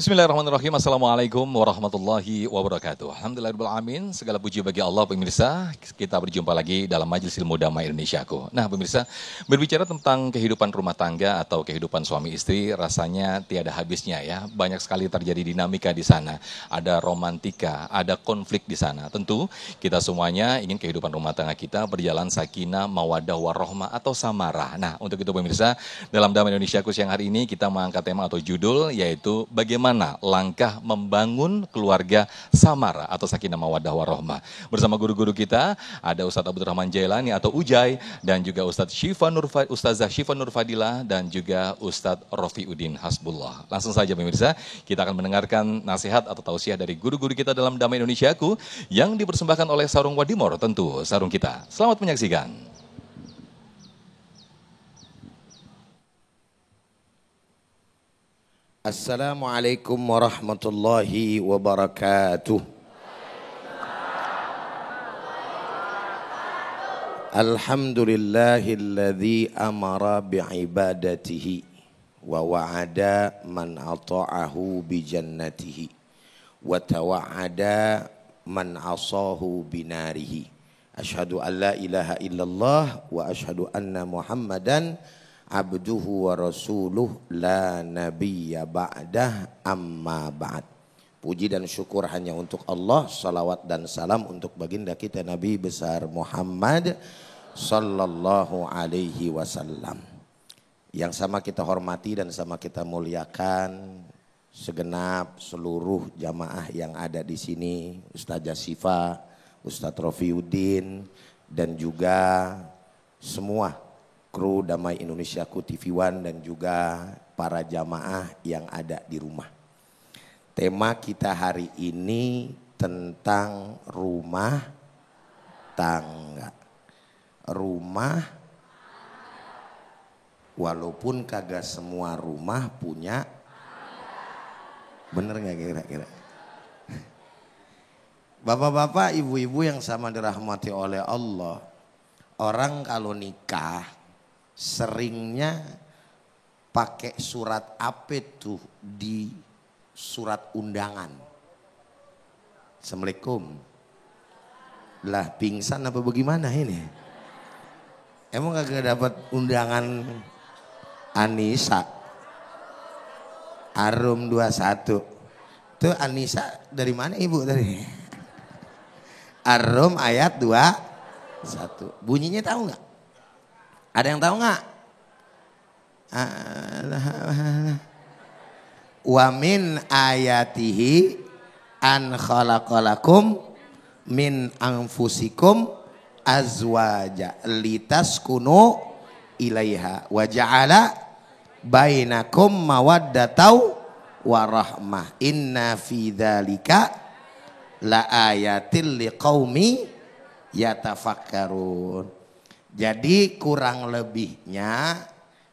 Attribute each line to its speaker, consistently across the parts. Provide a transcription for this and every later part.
Speaker 1: Bismillahirrahmanirrahim. Assalamualaikum warahmatullahi wabarakatuh. Alhamdulillahirrahmanirrahim. Segala puji bagi Allah, pemirsa. Kita berjumpa lagi dalam Majelis Ilmu Damai Indonesiaku. Nah, pemirsa, berbicara tentang kehidupan rumah tangga atau kehidupan suami istri, rasanya tiada habisnya ya. Banyak sekali terjadi dinamika di sana. Ada romantika, ada konflik di sana. Tentu kita semuanya ingin kehidupan rumah tangga kita berjalan sakinah, mawaddah, warahmah atau samarah. Nah, untuk itu pemirsa, dalam Damai Indonesiaku siang hari ini kita mengangkat tema atau judul yaitu bagaimana langkah membangun keluarga samara atau sakinah mawaddah warahmah. Bersama guru-guru kita ada Ustadz Abdul Rahman Jailani atau Ujai dan juga Ustazah Syifa Nur Fadilah dan juga Ustadz Rofiuddin Hasbullah. Langsung saja pemirsa, kita akan mendengarkan nasihat atau tausiah dari guru-guru kita dalam Damai Indonesiaku yang dipersembahkan oleh Sarung Wadimor, tentu sarung kita. Selamat menyaksikan.
Speaker 2: Assalamualaikum warahmatullahi wabarakatuh. Alhamdulillahilladzi amara bi'ibadatihi wa wa'ada man ata'ahu bi jannatihi wa tawa'ada man asahu binarihi. Asyhadu an la ilaha illallah wa asyhadu anna Muhammadan abduhu wa rasuluh la nabiyya ba'dah amma ba'd. Puji dan syukur hanya untuk Allah, salawat dan salam untuk baginda kita Nabi besar Muhammad sallallahu alaihi wasallam. Yang sama kita hormati dan sama kita muliakan segenap seluruh jamaah yang ada di sini, Ustazah Syifa, Ustadz Rofiuddin dan juga semua kru Damai Indonesiaku TV One dan juga para jamaah yang ada di rumah. Tema kita hari ini tentang rumah tangga. Rumah, walaupun kagak semua rumah punya, bener gak kira-kira? Bapak-bapak, ibu-ibu yang sama dirahmati oleh Allah, orang kalau nikah seringnya pakai surat apa tuh di surat undangan. Assalamualaikum. Lah pingsan apa bagaimana ini? Emang kagak dapat undangan Anissa? Arum 21. Tuh Anissa dari mana ibu tadi? Arum ayat 21. Bunyinya tahu nggak? Ada yang tahu nggak? Wa min ayatihi an khalaqalakum min anfusikum azwaja litaskunu ilaiha wa ja'ala bainakum mawaddatau warahmah inna fi dzalika la ayatil liqaumi yatafakkarun. Jadi kurang lebihnya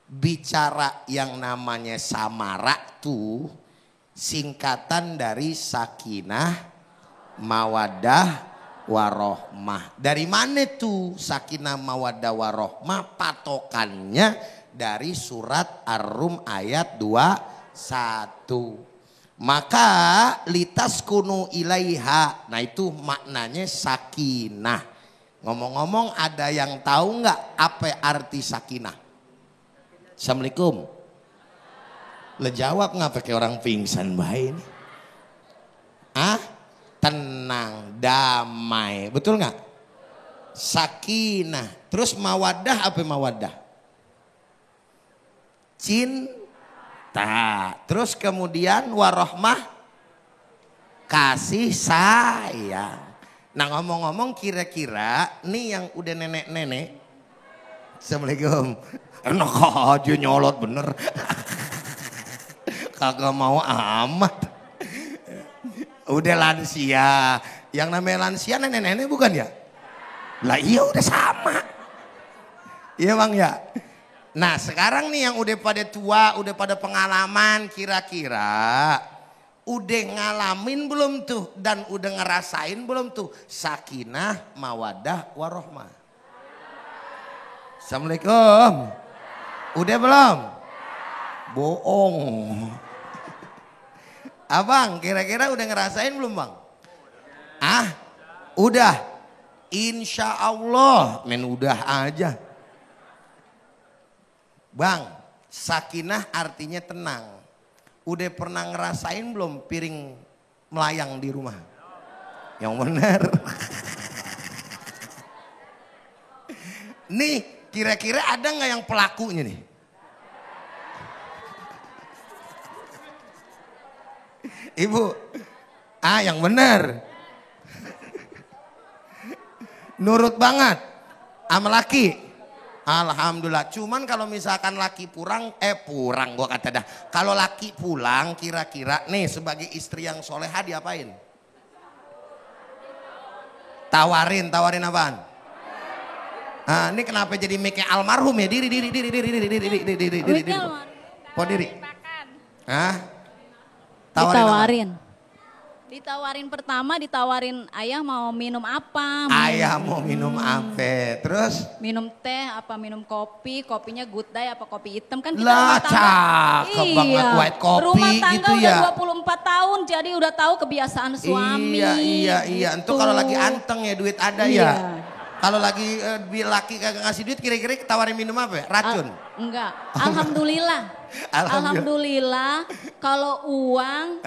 Speaker 2: bicara yang namanya samara tuh singkatan dari sakinah, mawaddah, warohmah. Dari mana tuh sakinah, mawaddah, warohmah? Patokannya dari surat Ar-Rum ayat 21. Maka litas kunu ilaiha. Nah itu maknanya sakinah. Ngomong-ngomong ada yang tahu nggak apa arti sakinah? Assalamualaikum. Le jawab nggak pakai orang pingsan baik ini? Tenang, damai, betul nggak? Sakinah. Terus mawaddah apa mawaddah? Cinta. Terus kemudian warohmah, kasih sayang. Nah ngomong-ngomong kira-kira nih yang udah nenek-nenek. Assalamualaikum. Enak aja nyolot bener. Kagak mau amat. Udah lansia. Yang namanya lansia nenek-nenek bukan ya? Lah iya udah sama. Iya bang ya. Nah sekarang nih yang udah pada tua, udah pada pengalaman kira-kira udah ngalamin belum tuh dan udah ngerasain belum tuh sakinah, mawaddah, warohmah? Assalamualaikum. Udah belum? Bohong. Abang, kira-kira udah ngerasain belum bang? Ah, udah. Insya Allah, men udah aja. Bang, sakinah artinya tenang. Udah pernah ngerasain belum piring melayang di rumah? Yang benar. Nih, kira-kira ada nggak yang pelakunya nih? Ibu, yang benar. Nurut banget sama laki. Alhamdulillah. Cuman kalau misalkan laki pulang gua kata dah. Kalau laki pulang kira-kira nih sebagai istri yang soleha diapain? Tawarin apaan? Ini kenapa jadi make almarhum ya? Diri. Kok diri?
Speaker 3: Ditawarin. Ditawarin pertama, ditawarin ayah mau minum apa?
Speaker 2: Ayah mau minum apa? Terus?
Speaker 3: Minum teh apa minum kopi? Kopinya good day apa kopi hitam kan kita
Speaker 2: lah
Speaker 3: rumah tangga.
Speaker 2: cakep banget white kopi
Speaker 3: rumah tangga
Speaker 2: gitu
Speaker 3: udah
Speaker 2: ya.
Speaker 3: 24 tahun jadi udah tahu kebiasaan suami.
Speaker 2: Iya. Itu kalau lagi anteng ya duit ada
Speaker 3: Iya.
Speaker 2: ya. Kalau lagi laki kagak ngasih duit kira-kira tawarin minum apa ya? Racun?
Speaker 3: Enggak. Alhamdulillah. Alhamdulillah kalau uang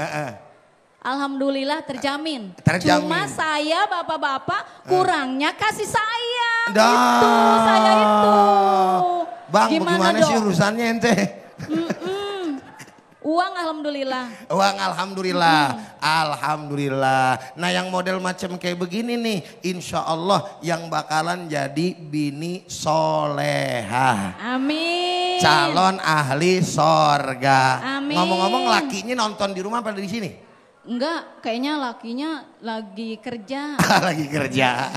Speaker 3: alhamdulillah terjamin. Cuma saya bapak-bapak kurangnya kasih sayang. Itu saya itu.
Speaker 2: Bang, bagaimana sih urusannya ente?
Speaker 3: Uang alhamdulillah.
Speaker 2: Uang alhamdulillah. Alhamdulillah. Nah yang model macam kayak begini nih, insya Allah yang bakalan jadi bini soleha.
Speaker 3: Amin.
Speaker 2: Calon ahli sorga.
Speaker 3: Amin.
Speaker 2: Ngomong-ngomong lakinya nonton di rumah apa di sini?
Speaker 3: Enggak, kayaknya lakinya lagi kerja.
Speaker 2: Lagi kerja.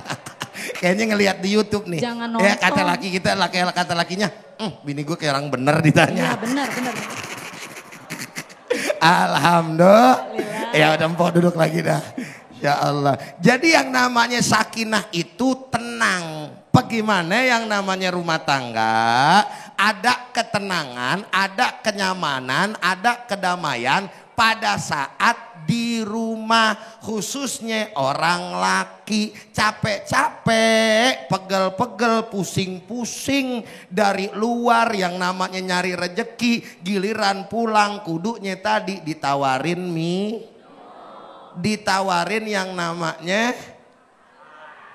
Speaker 2: Kayaknya ngelihat di YouTube nih.
Speaker 3: Jangan nonton.
Speaker 2: Ya kata laki kita, kata lakinya, bini gue kayak orang bener ditanya.
Speaker 3: Iya benar.
Speaker 2: Alhamdulillah. Ya udah mpok duduk lagi dah. Ya Allah. Jadi yang namanya sakinah itu tenang. Bagaimana yang namanya rumah tangga, ada ketenangan, ada kenyamanan, ada kedamaian pada saat di rumah, khususnya orang laki capek-capek, pegel-pegel, pusing-pusing dari luar yang namanya nyari rejeki, giliran pulang kudunya tadi ditawarin mie, ditawarin yang namanya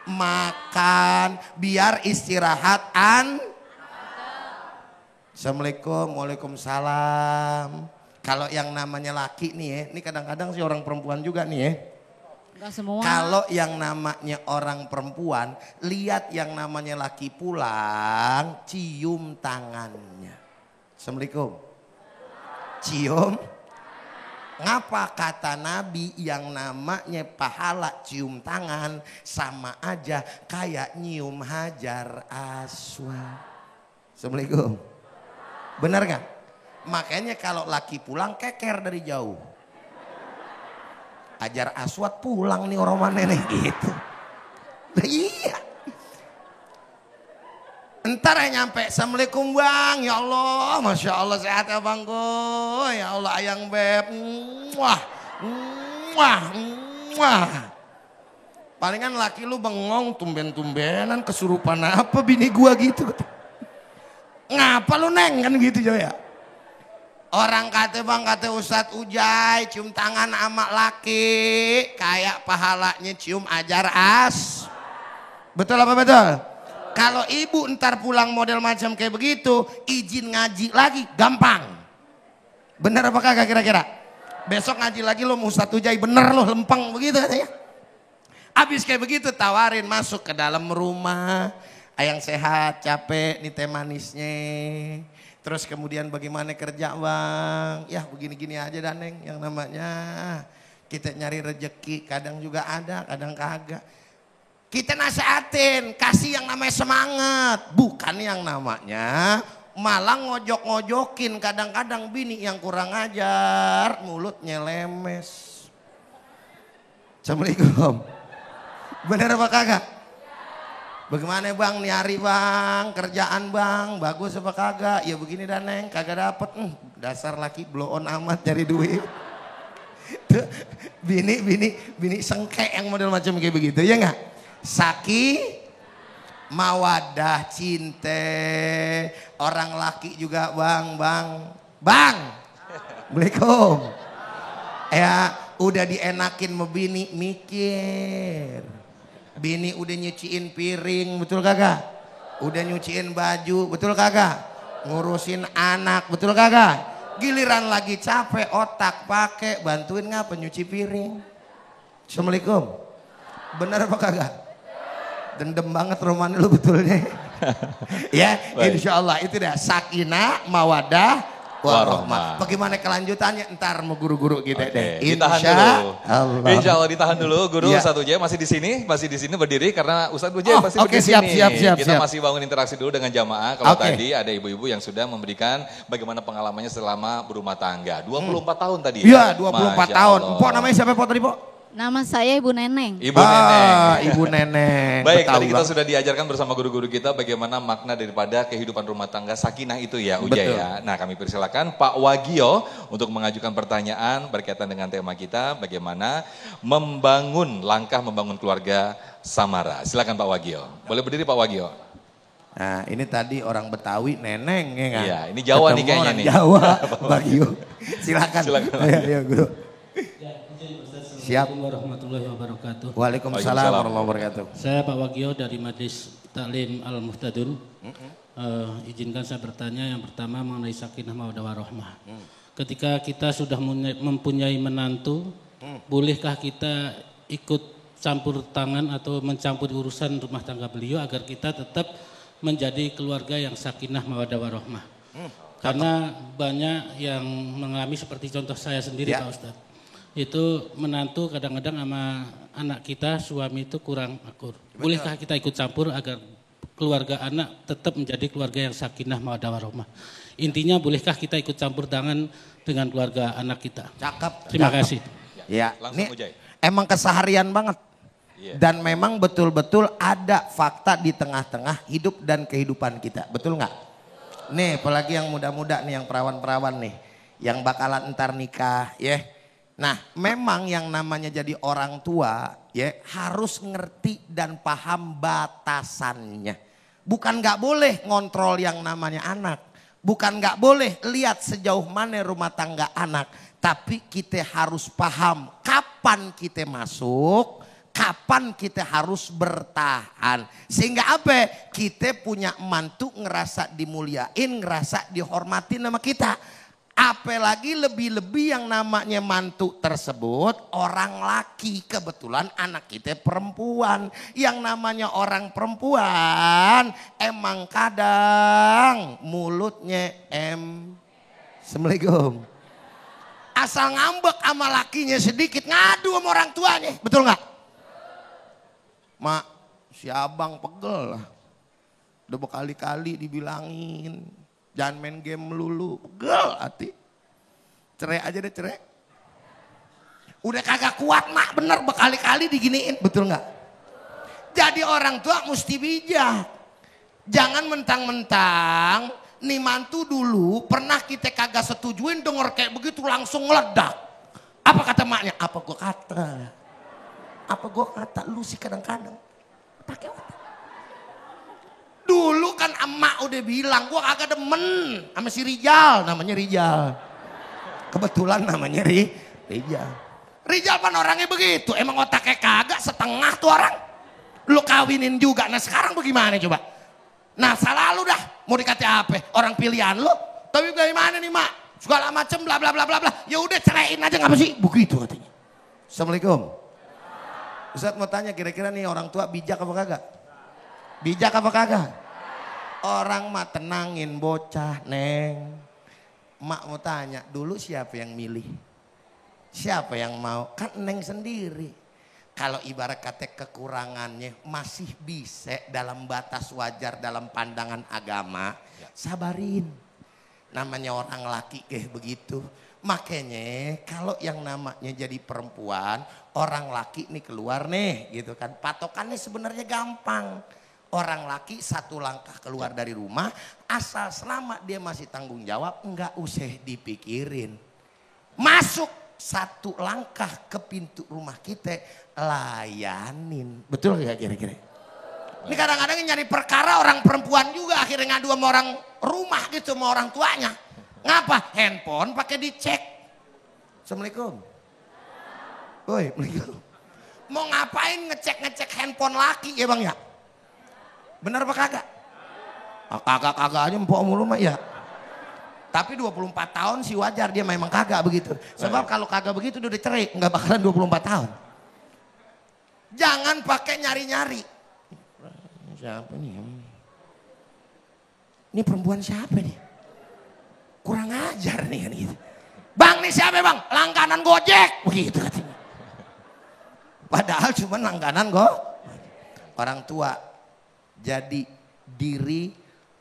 Speaker 2: makan biar istirahat Assalamualaikum, waalaikumsalam. Kalau yang namanya laki nih ya, ini kadang-kadang sih orang perempuan juga nih ya.
Speaker 3: Enggak semua.
Speaker 2: Kalau yang namanya orang perempuan, lihat yang namanya laki pulang, cium tangannya. Assalamualaikum. Cium. Ngapa kata Nabi yang namanya pahala cium tangan sama aja kayak nyium hajar aswad. Assalamualaikum. Benar gak? Makanya kalau laki pulang keker dari jauh. Hajar aswad pulang nih orang mana nih gitu. Nah, iya. Entar ya nyampe. Assalamualaikum bang. Ya Allah. Masya Allah sehat ya bang. Ya Allah ayang beb. Palingan laki lu bengong tumben-tumbenan kesurupan apa bini gua gitu. Ngapa lu neng kan gitu ya. Orang kata bang, kata Ustadz Ujai cium tangan sama laki kayak pahalanya cium ajar as. Betul apa betul? Kalau ibu ntar pulang model macam kayak begitu, izin ngaji lagi gampang. Bener apa kagak kira-kira? Besok ngaji lagi lo mau Ustadz Ujai bener lo lempeng begitu katanya. Abis kayak begitu tawarin masuk ke dalam rumah. Ayang sehat, capek nih teh manisnya. Terus kemudian bagaimana kerja bang? Ya begini-gini aja dah neng yang namanya kita nyari rejeki kadang juga ada kadang kagak. Kita nasihatin kasih yang namanya semangat bukan yang namanya malah ngojok-ngojokin kadang-kadang bini yang kurang ajar mulutnya lemes. Assalamualaikum. Bener apa kagak? Bagaimana bang nih hari bang, kerjaan bang, bagus apa kagak? Ya begini dan neng, kagak dapet. Dasar laki blow on amat cari duit. Tuh, bini sengke yang model macam kayak begitu ya nggak? Mawadah, cinta, orang laki juga bang. Assalamualaikum. Ya udah dienakin sama bini mikir. Bini udah nyuciin piring, betul kagak? Udah nyuciin baju, betul kagak? Ngurusin anak, betul kagak? Giliran lagi capek otak pakai bantuin ngapa nyuci piring. Assalamualaikum. Benar apa kagak? Dendam banget roman lu betulnya. Ya, insya Allah itu dah sakinah, mawadah, warahmah. Bagaimana kelanjutannya ntar mau guru-guru kita deh.
Speaker 1: Ditahan dulu. Insya Allah ditahan dulu guru.
Speaker 2: Ya.
Speaker 1: Ustadz Ujaya masih di sini berdiri karena Ustadz Ujaya masih berdiri di sini.
Speaker 2: Siap.
Speaker 1: Kita masih bangun interaksi dulu dengan jamaah. Kalau tadi ada ibu-ibu yang sudah memberikan bagaimana pengalamannya selama berumah tangga. 24 tahun tadi
Speaker 2: ya. Iya, 24
Speaker 1: Masya
Speaker 2: tahun.
Speaker 1: Allah.
Speaker 2: Mpok namanya siapa Pok tadi Pok?
Speaker 3: Nama saya Ibu Neneng.
Speaker 1: Ibu Neneng.
Speaker 2: Ibu Neneng.
Speaker 1: Baik, tadi kita
Speaker 2: Bang.
Speaker 1: sudah diajarkan bersama guru-guru kita bagaimana makna daripada kehidupan rumah tangga sakinah itu ya Ujaya. Nah kami persilakan Pak Wagio untuk mengajukan pertanyaan berkaitan dengan tema kita bagaimana membangun keluarga Samara. Silakan Pak Wagio. Boleh berdiri Pak Wagio.
Speaker 2: Nah ini tadi orang Betawi Neneng ya kan?
Speaker 1: Iya, ini Jawa nih kayaknya nih.
Speaker 2: Jawa, Wagio. Silakan. Ayo guru. Siap.
Speaker 4: Warahmatullahi wabarakatuh.
Speaker 2: Waalaikumsalam warahmatullahi wabarakatuh.
Speaker 4: Saya Pak Wagio dari Majelis Taklim Al-Muhtadun. Izinkan saya bertanya yang pertama mengenai sakinah mawaddah warahmah. Ketika kita sudah mempunyai menantu, bolehkah kita ikut campur tangan atau mencampur urusan rumah tangga beliau agar kita tetap menjadi keluarga yang sakinah mawaddah warahmah? Karena banyak yang mengalami seperti contoh saya sendiri Pak Ustadz. Itu menantu kadang-kadang sama anak kita, suami itu kurang akur. Bolehkah kita ikut campur agar keluarga anak tetap menjadi keluarga yang sakinah mawaddah warahmah? Intinya bolehkah kita ikut campur tangan dengan keluarga anak kita?
Speaker 2: Cakep.
Speaker 4: Terima kasih.
Speaker 2: Ya,
Speaker 1: Langsung
Speaker 2: ini
Speaker 1: Ujay.
Speaker 2: emang keseharian banget. Dan memang betul-betul ada fakta di tengah-tengah hidup dan kehidupan kita. Betul nggak? Nih apalagi yang muda-muda nih, yang perawan-perawan nih. Yang bakalan ntar nikah ya. Nah memang yang namanya jadi orang tua ya harus ngerti dan paham batasannya. Bukan nggak boleh ngontrol yang namanya anak. Bukan nggak boleh lihat sejauh mana rumah tangga anak. Tapi kita harus paham kapan kita masuk, kapan kita harus bertahan. Sehingga apa? Kita punya mantu ngerasa dimuliain, ngerasa dihormatin sama kita. Apalagi lebih-lebih yang namanya mantu tersebut orang laki. Kebetulan anak kita perempuan. Yang namanya orang perempuan emang kadang mulutnya Assalamualaikum. Asal ngambek sama lakinya sedikit ngadu sama orang tuanya. Betul nggak? Mak, si abang pegel lah. Udah berkali-kali dibilangin. Jangan main game melulu, pegel hati. Cerai aja deh cerai. Udah kagak kuat mak, bener berkali-kali diginiin, betul nggak? Jadi orang tua mesti bijak. Jangan mentang-mentang nih mantu dulu pernah kita kagak setujuin denger kayak begitu langsung ngeledak. Apa kata maknya? Apa gua kata? Apa gua kata? Lu sih kadang-kadang pakai otak. Dulu kan emak udah bilang gua kagak demen sama si Rijal, namanya Rijal. Kebetulan namanya Rijal. Rijal kan orangnya begitu, emang otaknya kagak setengah tuh orang. Lu kawinin juga, nah sekarang bagaimana coba? Nah salah lu dah, mau dikata apa? Orang pilihan lu, tapi bagaimana nih mak? Segala macem bla bla bla bla bla. Ya udah ceraiin aja ngapa sih? Begitu katanya. Assalamualaikum. Ustaz mau tanya kira-kira nih orang tua bijak apa kagak? Bijak apa kagak? Orang mah tenangin bocah, Neng. Mak mau tanya, dulu siapa yang milih? Siapa yang mau? Kan Neng sendiri. Kalau ibarat kata kekurangannya masih bisa dalam batas wajar dalam pandangan agama, sabarin. Namanya orang laki kayak begitu. Makanya kalau yang namanya jadi perempuan, orang laki nih keluar nih gitu kan. Patokannya sebenarnya gampang. Orang laki satu langkah keluar dari rumah, asal selama dia masih tanggung jawab, enggak usah dipikirin. Masuk satu langkah ke pintu rumah kita, layanin. Betul gak kira-kira? Ini kadang-kadang nyari perkara orang perempuan juga akhirnya ngadu sama orang rumah gitu, sama orang tuanya. Ngapa? Handphone pakai dicek. Assalamualaikum. Woi, Assalamualaikum. Mau ngapain ngecek handphone laki ya bang ya? Bener apa kagak? Kagak aja empok mulu mah ya. Tapi 24 tahun sih wajar, dia memang kagak begitu. Sebab kalau kagak begitu dia udah cerai, nggak bakalan 24 tahun. Jangan pakai nyari-nyari. Siapa nih? Ini perempuan siapa nih? Kurang ajar nih kan gitu. Bang nih siapa bang? Langganan Gojek. Begitu katanya. Padahal cuma langganan kok. Orang tua jadi diri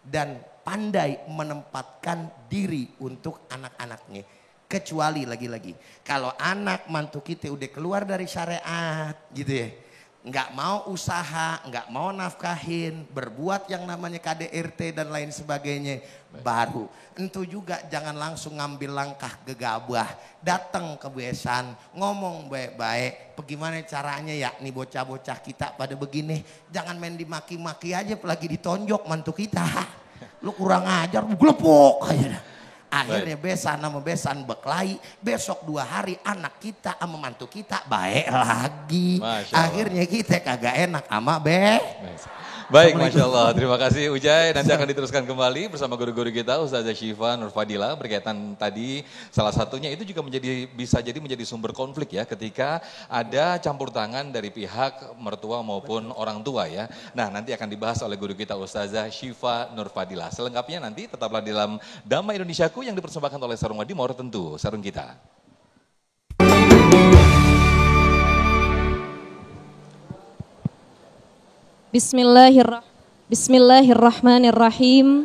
Speaker 2: dan pandai menempatkan diri untuk anak-anaknya. Kecuali lagi-lagi kalau anak mantu kita udah keluar dari syariat gitu ya, nggak mau usaha, nggak mau nafkahin, berbuat yang namanya KDRT dan lain sebagainya, baru entu juga jangan langsung ngambil langkah gegabah, datang ke besan, ngomong baik-baik, bagaimana caranya ya nih bocah-bocah kita pada begini, jangan main dimaki-maki aja, apalagi ditonjok mantu kita. Lu kurang ajar, gelepok aja. Akhirnya besan sama besan berkelahi, besok 2 hari anak kita sama mantu kita baik lagi. Akhirnya kita kagak enak sama
Speaker 1: Baik, Masya Allah. Terima kasih Ujai. Nanti akan diteruskan kembali bersama guru-guru kita, Ustazah Syifa Nurfadila. Berkaitan tadi, salah satunya itu juga bisa jadi menjadi sumber konflik ya, ketika ada campur tangan dari pihak mertua maupun orang tua ya. Nah, nanti akan dibahas oleh guru kita Ustazah Syifa Nurfadila. Selengkapnya nanti tetaplah dalam Damai Indonesiaku yang dipersembahkan oleh Sarung Madimor, tentu sarung kita.
Speaker 5: Bismillahirrahmanirrahim.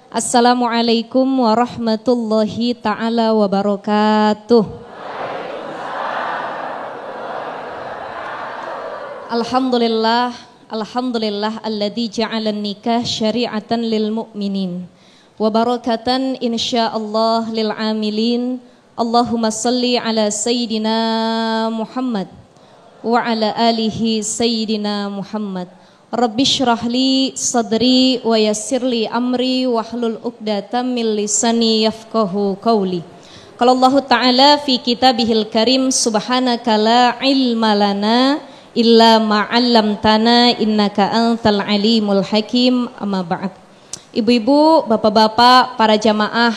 Speaker 5: Assalamualaikum warahmatullahi ta'ala wabarakatuh. Alhamdulillah, alhamdulillah alladzi ja'alan nikah syari'atan lil mu'minin wa barakatan insyaallah lil amilin. Allahumma salli ala sayyidina Muhammad wa ala alihi sayyidina Muhammad. Rabbi syrah li sadri wa yassirli amri wahlul uqdatam min lisani yafqahu qawli. Qala Allah Ta'ala fi kitabihil karim subhanaka la ilma lana illa ma 'allamtana innaka antal alimul hakim. Amma ba'd. Ibu-ibu, bapak-bapak, para jamaah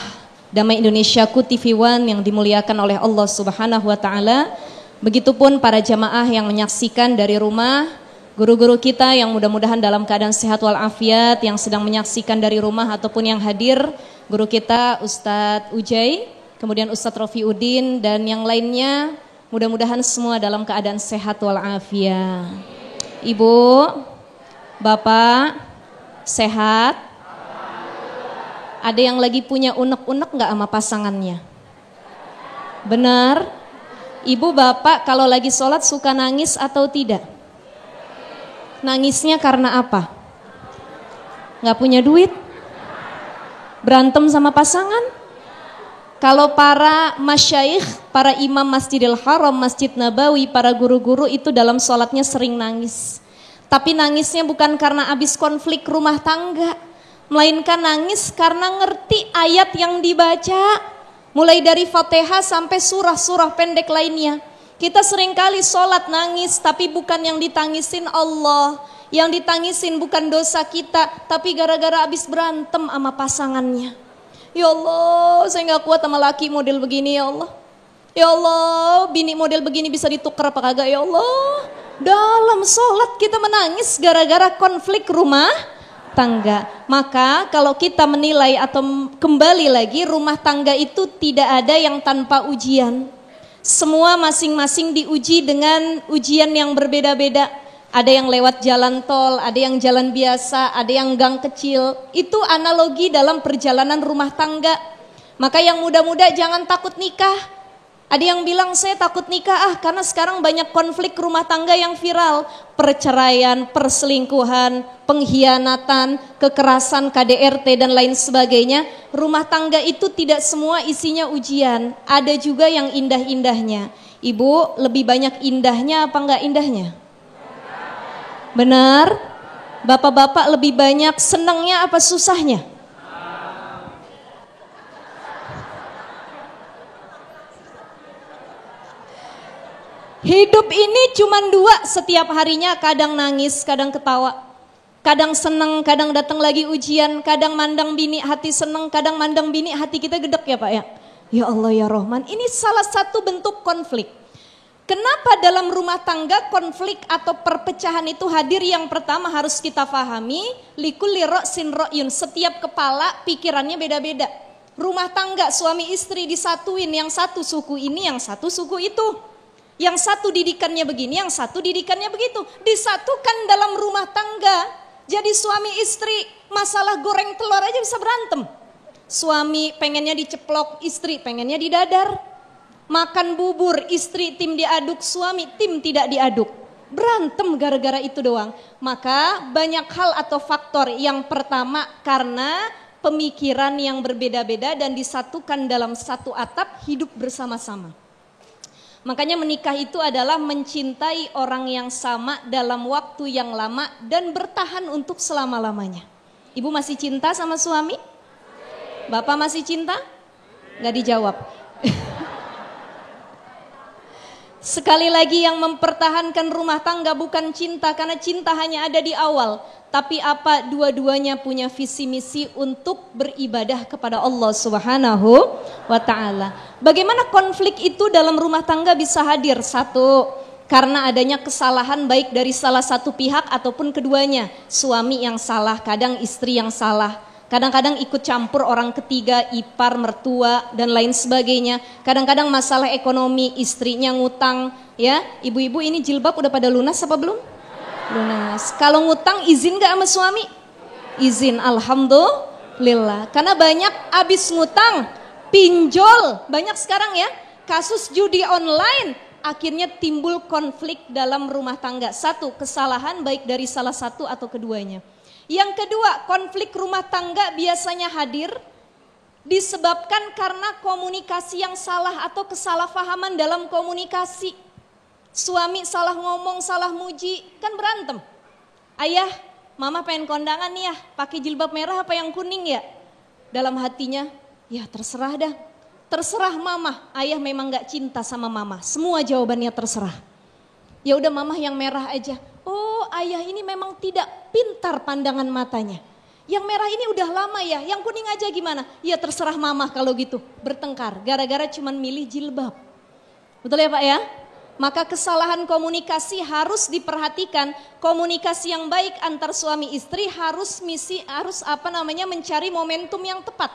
Speaker 5: Damai Indonesiaku TV One yang dimuliakan oleh Allah Subhanahu wa taala. Begitupun para jamaah yang menyaksikan dari rumah, guru-guru kita yang mudah-mudahan dalam keadaan sehat walafiat, yang sedang menyaksikan dari rumah ataupun yang hadir, guru kita Ustadz Ujai, kemudian Ustadz Rofiuddin dan yang lainnya, mudah-mudahan semua dalam keadaan sehat walafiat. Ibu, Bapak, sehat? Ada yang lagi punya unek-unek gak sama pasangannya? Benar? Ibu, Bapak kalau lagi sholat suka nangis atau tidak? Nangisnya karena apa? Gak punya duit? Berantem sama pasangan? Kalau para masyaikh, para imam Masjidil Haram, Masjid Nabawi, para guru-guru itu dalam sholatnya sering nangis. Tapi nangisnya bukan karena habis konflik rumah tangga, melainkan nangis karena ngerti ayat yang dibaca, mulai dari Fatihah sampai surah-surah pendek lainnya. Kita seringkali sholat nangis, tapi bukan yang ditangisin Allah. Yang ditangisin bukan dosa kita, tapi gara-gara habis berantem sama pasangannya. Ya Allah, saya gak kuat sama laki model begini ya Allah. Ya Allah, bini model begini bisa ditukar apa kagak ya Allah. Dalam sholat kita menangis gara-gara konflik rumah tangga. Maka kalau kita menilai atau kembali lagi, rumah tangga itu tidak ada yang tanpa ujian. Semua masing-masing diuji dengan ujian yang berbeda-beda. Ada yang lewat jalan tol, ada yang jalan biasa, ada yang gang kecil. Itu analogi dalam perjalanan rumah tangga. Maka yang muda-muda jangan takut nikah. Ada yang bilang saya takut nikah karena sekarang banyak konflik rumah tangga yang viral. Perceraian, perselingkuhan, pengkhianatan, kekerasan, KDRT dan lain sebagainya. Rumah tangga itu tidak semua isinya ujian. Ada juga yang indah-indahnya. Ibu, lebih banyak indahnya apa enggak indahnya? Benar? Bapak-bapak lebih banyak senangnya apa susahnya? Hidup ini cuma dua setiap harinya, kadang nangis, kadang ketawa. Kadang seneng, kadang datang lagi ujian, kadang mandang bini hati seneng, kadang mandang bini hati kita gedek ya Pak ya. Ya Allah ya Rahman, ini salah satu bentuk konflik. Kenapa dalam rumah tangga konflik atau perpecahan itu hadir? Yang pertama harus kita pahami, likulli ra'sin ra'yun, setiap kepala pikirannya beda-beda. Rumah tangga suami istri disatuin, yang satu suku ini, yang satu suku itu. Yang satu didikannya begini, yang satu didikannya begitu. Disatukan dalam rumah tangga. Jadi suami istri masalah goreng telur aja bisa berantem. Suami pengennya diceplok, istri pengennya didadar. Makan bubur, istri tim diaduk, suami tim tidak diaduk. Berantem gara-gara itu doang. Maka banyak hal atau faktor. Yang pertama karena pemikiran yang berbeda-beda dan disatukan dalam satu atap, hidup bersama-sama. Makanya menikah itu adalah mencintai orang yang sama dalam waktu yang lama dan bertahan untuk selama-lamanya. Ibu masih cinta sama suami? Bapak masih cinta? Gak dijawab. Sekali lagi yang mempertahankan rumah tangga bukan cinta, karena cinta hanya ada di awal. Tapi apa dua-duanya punya visi misi untuk beribadah kepada Allah Subhanahu wa ta'ala. Bagaimana konflik itu dalam rumah tangga bisa hadir? Satu, karena adanya kesalahan baik dari salah satu pihak ataupun keduanya. Suami yang salah, kadang istri yang salah. Kadang-kadang ikut campur orang ketiga, ipar, mertua dan lain sebagainya. Kadang-kadang masalah ekonomi, istrinya ngutang, ya. Ibu-ibu ini jilbab udah pada lunas apa belum? Lunas. Kalau ngutang izin gak sama suami? Izin, alhamdulillah. Karena banyak abis ngutang, pinjol, banyak sekarang ya. Kasus judi online, akhirnya timbul konflik dalam rumah tangga. Satu, kesalahan baik dari salah satu atau keduanya. Yang kedua, konflik rumah tangga biasanya hadir disebabkan karena komunikasi yang salah atau kesalahpahaman dalam komunikasi. Suami salah ngomong, salah muji, kan berantem. Ayah, mama pengen kondangan nih ya, pakai jilbab merah apa yang kuning ya? Dalam hatinya, ya terserah dah. Terserah mama, ayah memang gak cinta sama mama. Semua jawabannya terserah. Ya udah mama yang merah aja. Oh, ayah ini memang tidak pintar pandangan matanya. Yang merah ini udah lama ya, yang kuning aja gimana? Ya terserah mama kalau gitu. Bertengkar, gara-gara cuman milih jilbab. Betul ya Pak ya? Maka kesalahan komunikasi harus diperhatikan. Komunikasi yang baik antar suami istri harus mencari momentum yang tepat.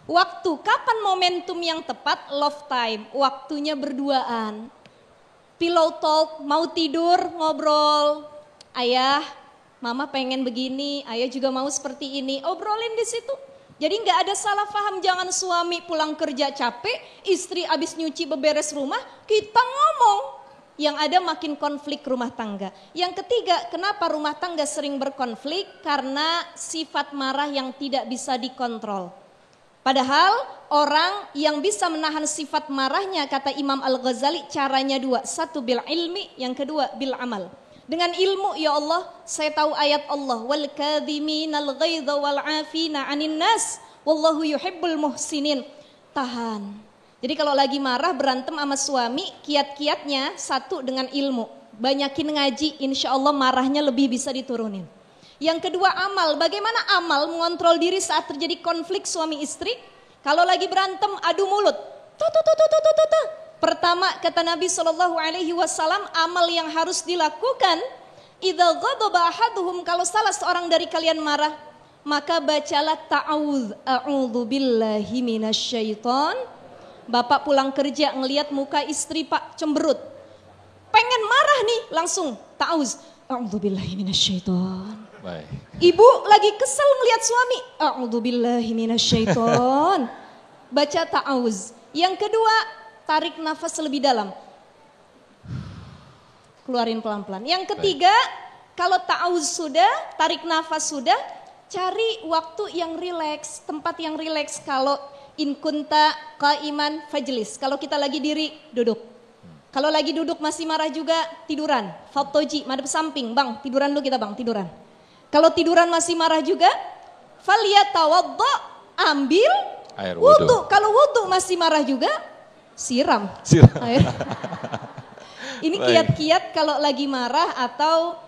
Speaker 5: Waktu, kapan momentum yang tepat? Love time, waktunya berduaan. Pillow talk, mau tidur, ngobrol. Ayah, mama pengen begini, ayah juga mau seperti ini. Obrolin di situ. Jadi nggak ada salah paham, jangan suami pulang kerja capek, istri abis nyuci beberes rumah, kita ngomong. Yang ada makin konflik rumah tangga. Yang ketiga, kenapa rumah tangga sering berkonflik? Karena sifat marah yang tidak bisa dikontrol. Padahal orang yang bisa menahan sifat marahnya, kata Imam Al-Ghazali, caranya dua. Satu bil ilmi, yang kedua bil amal. Dengan ilmu, ya Allah, saya tahu ayat Allah, wal kadhiminal ghaidha wal 'afina 'anil nas wallahu yuhibbul muhsinin. Tahan. Jadi kalau lagi marah berantem sama suami, kiat-kiatnya satu dengan ilmu. Banyakin ngaji, insya Allah marahnya lebih bisa diturunin. Yang kedua amal, bagaimana amal mengontrol diri saat terjadi konflik suami istri? Kalau lagi berantem adu mulut, Pertama kata Nabi SAW, amal yang harus dilakukan, idza ghadaba ahaduhum, kalau salah seorang dari kalian marah, maka bacalah ta'awudz, a'udzu billahi minasyaiton. Bapak pulang kerja ngelihat muka istri Pak cemberut, pengen marah nih, langsung ta'awudz, a'udzu billahi minasyaiton.
Speaker 1: Baik.
Speaker 5: Ibu lagi kesel melihat suami, a'udzubillahi minasyaiton. Baca ta'awuz. Yang kedua, tarik nafas lebih dalam. Keluarin pelan-pelan. Yang ketiga, kalau ta'awuz sudah, tarik nafas sudah, cari waktu yang rileks, tempat yang rileks. Kalau in kunta qaiman fajlis. Kalau kita lagi diri, duduk. Kalau lagi duduk masih marah juga, tiduran. Fattoji, madep samping. Bang, tiduran dulu kita bang, tiduran. Kalau tiduran masih marah juga, falyatawaddo, ambil
Speaker 1: Air
Speaker 5: wudu. Kalau wudu masih marah juga, siram. Air. Ini kiat-kiat kalau lagi marah atau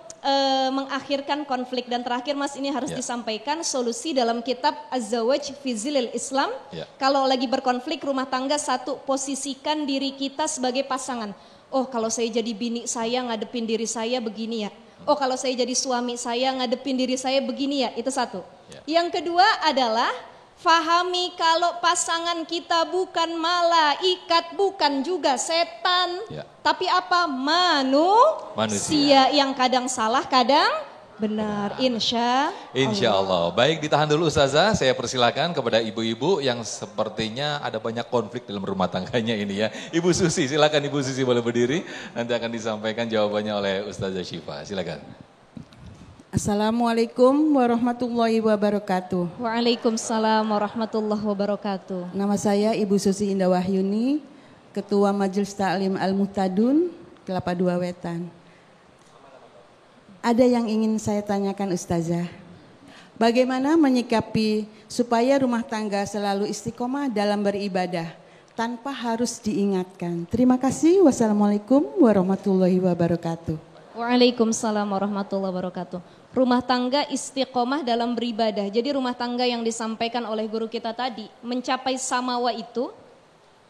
Speaker 5: mengakhirkan konflik. Dan terakhir Mas, ini harus disampaikan solusi dalam kitab Az-Zawaj fi Zilal Islam. Kalau lagi berkonflik rumah tangga, satu, posisikan diri kita sebagai pasangan. Oh, kalau saya jadi bini saya ngadepin diri saya begini ya. Oh, kalau saya jadi suami saya ngadepin diri saya begini ya. Itu satu. Yang kedua adalah fahami kalau pasangan kita bukan malaikat, bukan juga setan. Tapi apa? Manusia yang kadang salah, kadang benar. Insya
Speaker 1: Allah. Baik, ditahan dulu Ustazah. Saya persilakan kepada ibu-ibu yang sepertinya ada banyak konflik dalam rumah tangganya ini ya. Ibu Susi, silakan Ibu Susi boleh berdiri. Nanti akan disampaikan jawabannya oleh Ustazah Syifa. Silakan.
Speaker 6: Assalamualaikum warahmatullahi wabarakatuh.
Speaker 5: Waalaikumsalam warahmatullahi wabarakatuh.
Speaker 6: Nama saya Ibu Susi Indah Wahyuni, Ketua Majelis Ta'lim Al-Muhtadun, Kelapa II Wetan. Ada yang ingin saya tanyakan Ustazah. Bagaimana menyikapi supaya rumah tangga selalu istiqomah dalam beribadah tanpa harus diingatkan? Terima kasih. Wassalamualaikum warahmatullahi wabarakatuh.
Speaker 5: Waalaikumsalam warahmatullahi wabarakatuh. Rumah tangga istiqomah dalam beribadah. Jadi rumah tangga yang disampaikan oleh guru kita tadi, mencapai samawa itu,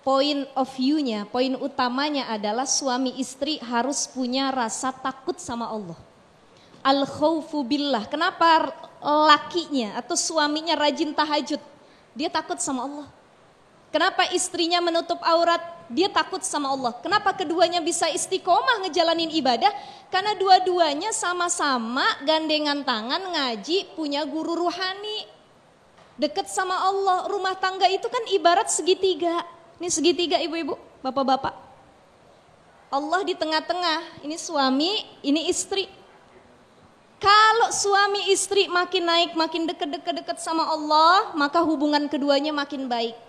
Speaker 5: point of view-nya, poin utamanya adalah suami istri harus punya rasa takut sama Allah. Al-khawfu billah. Kenapa lakinya atau suaminya rajin tahajud? Dia takut sama Allah. Kenapa istrinya menutup aurat? Dia takut sama Allah. Kenapa keduanya bisa istiqomah ngejalanin ibadah? Karena dua-duanya sama-sama gandengan tangan ngaji, punya guru ruhani. Deket sama Allah. Rumah tangga itu kan ibarat segitiga. Ini segitiga ibu-ibu, bapak-bapak. Allah di tengah-tengah. Ini suami, ini istri. Kalau suami istri makin naik, makin deket sama Allah, maka hubungan keduanya makin baik.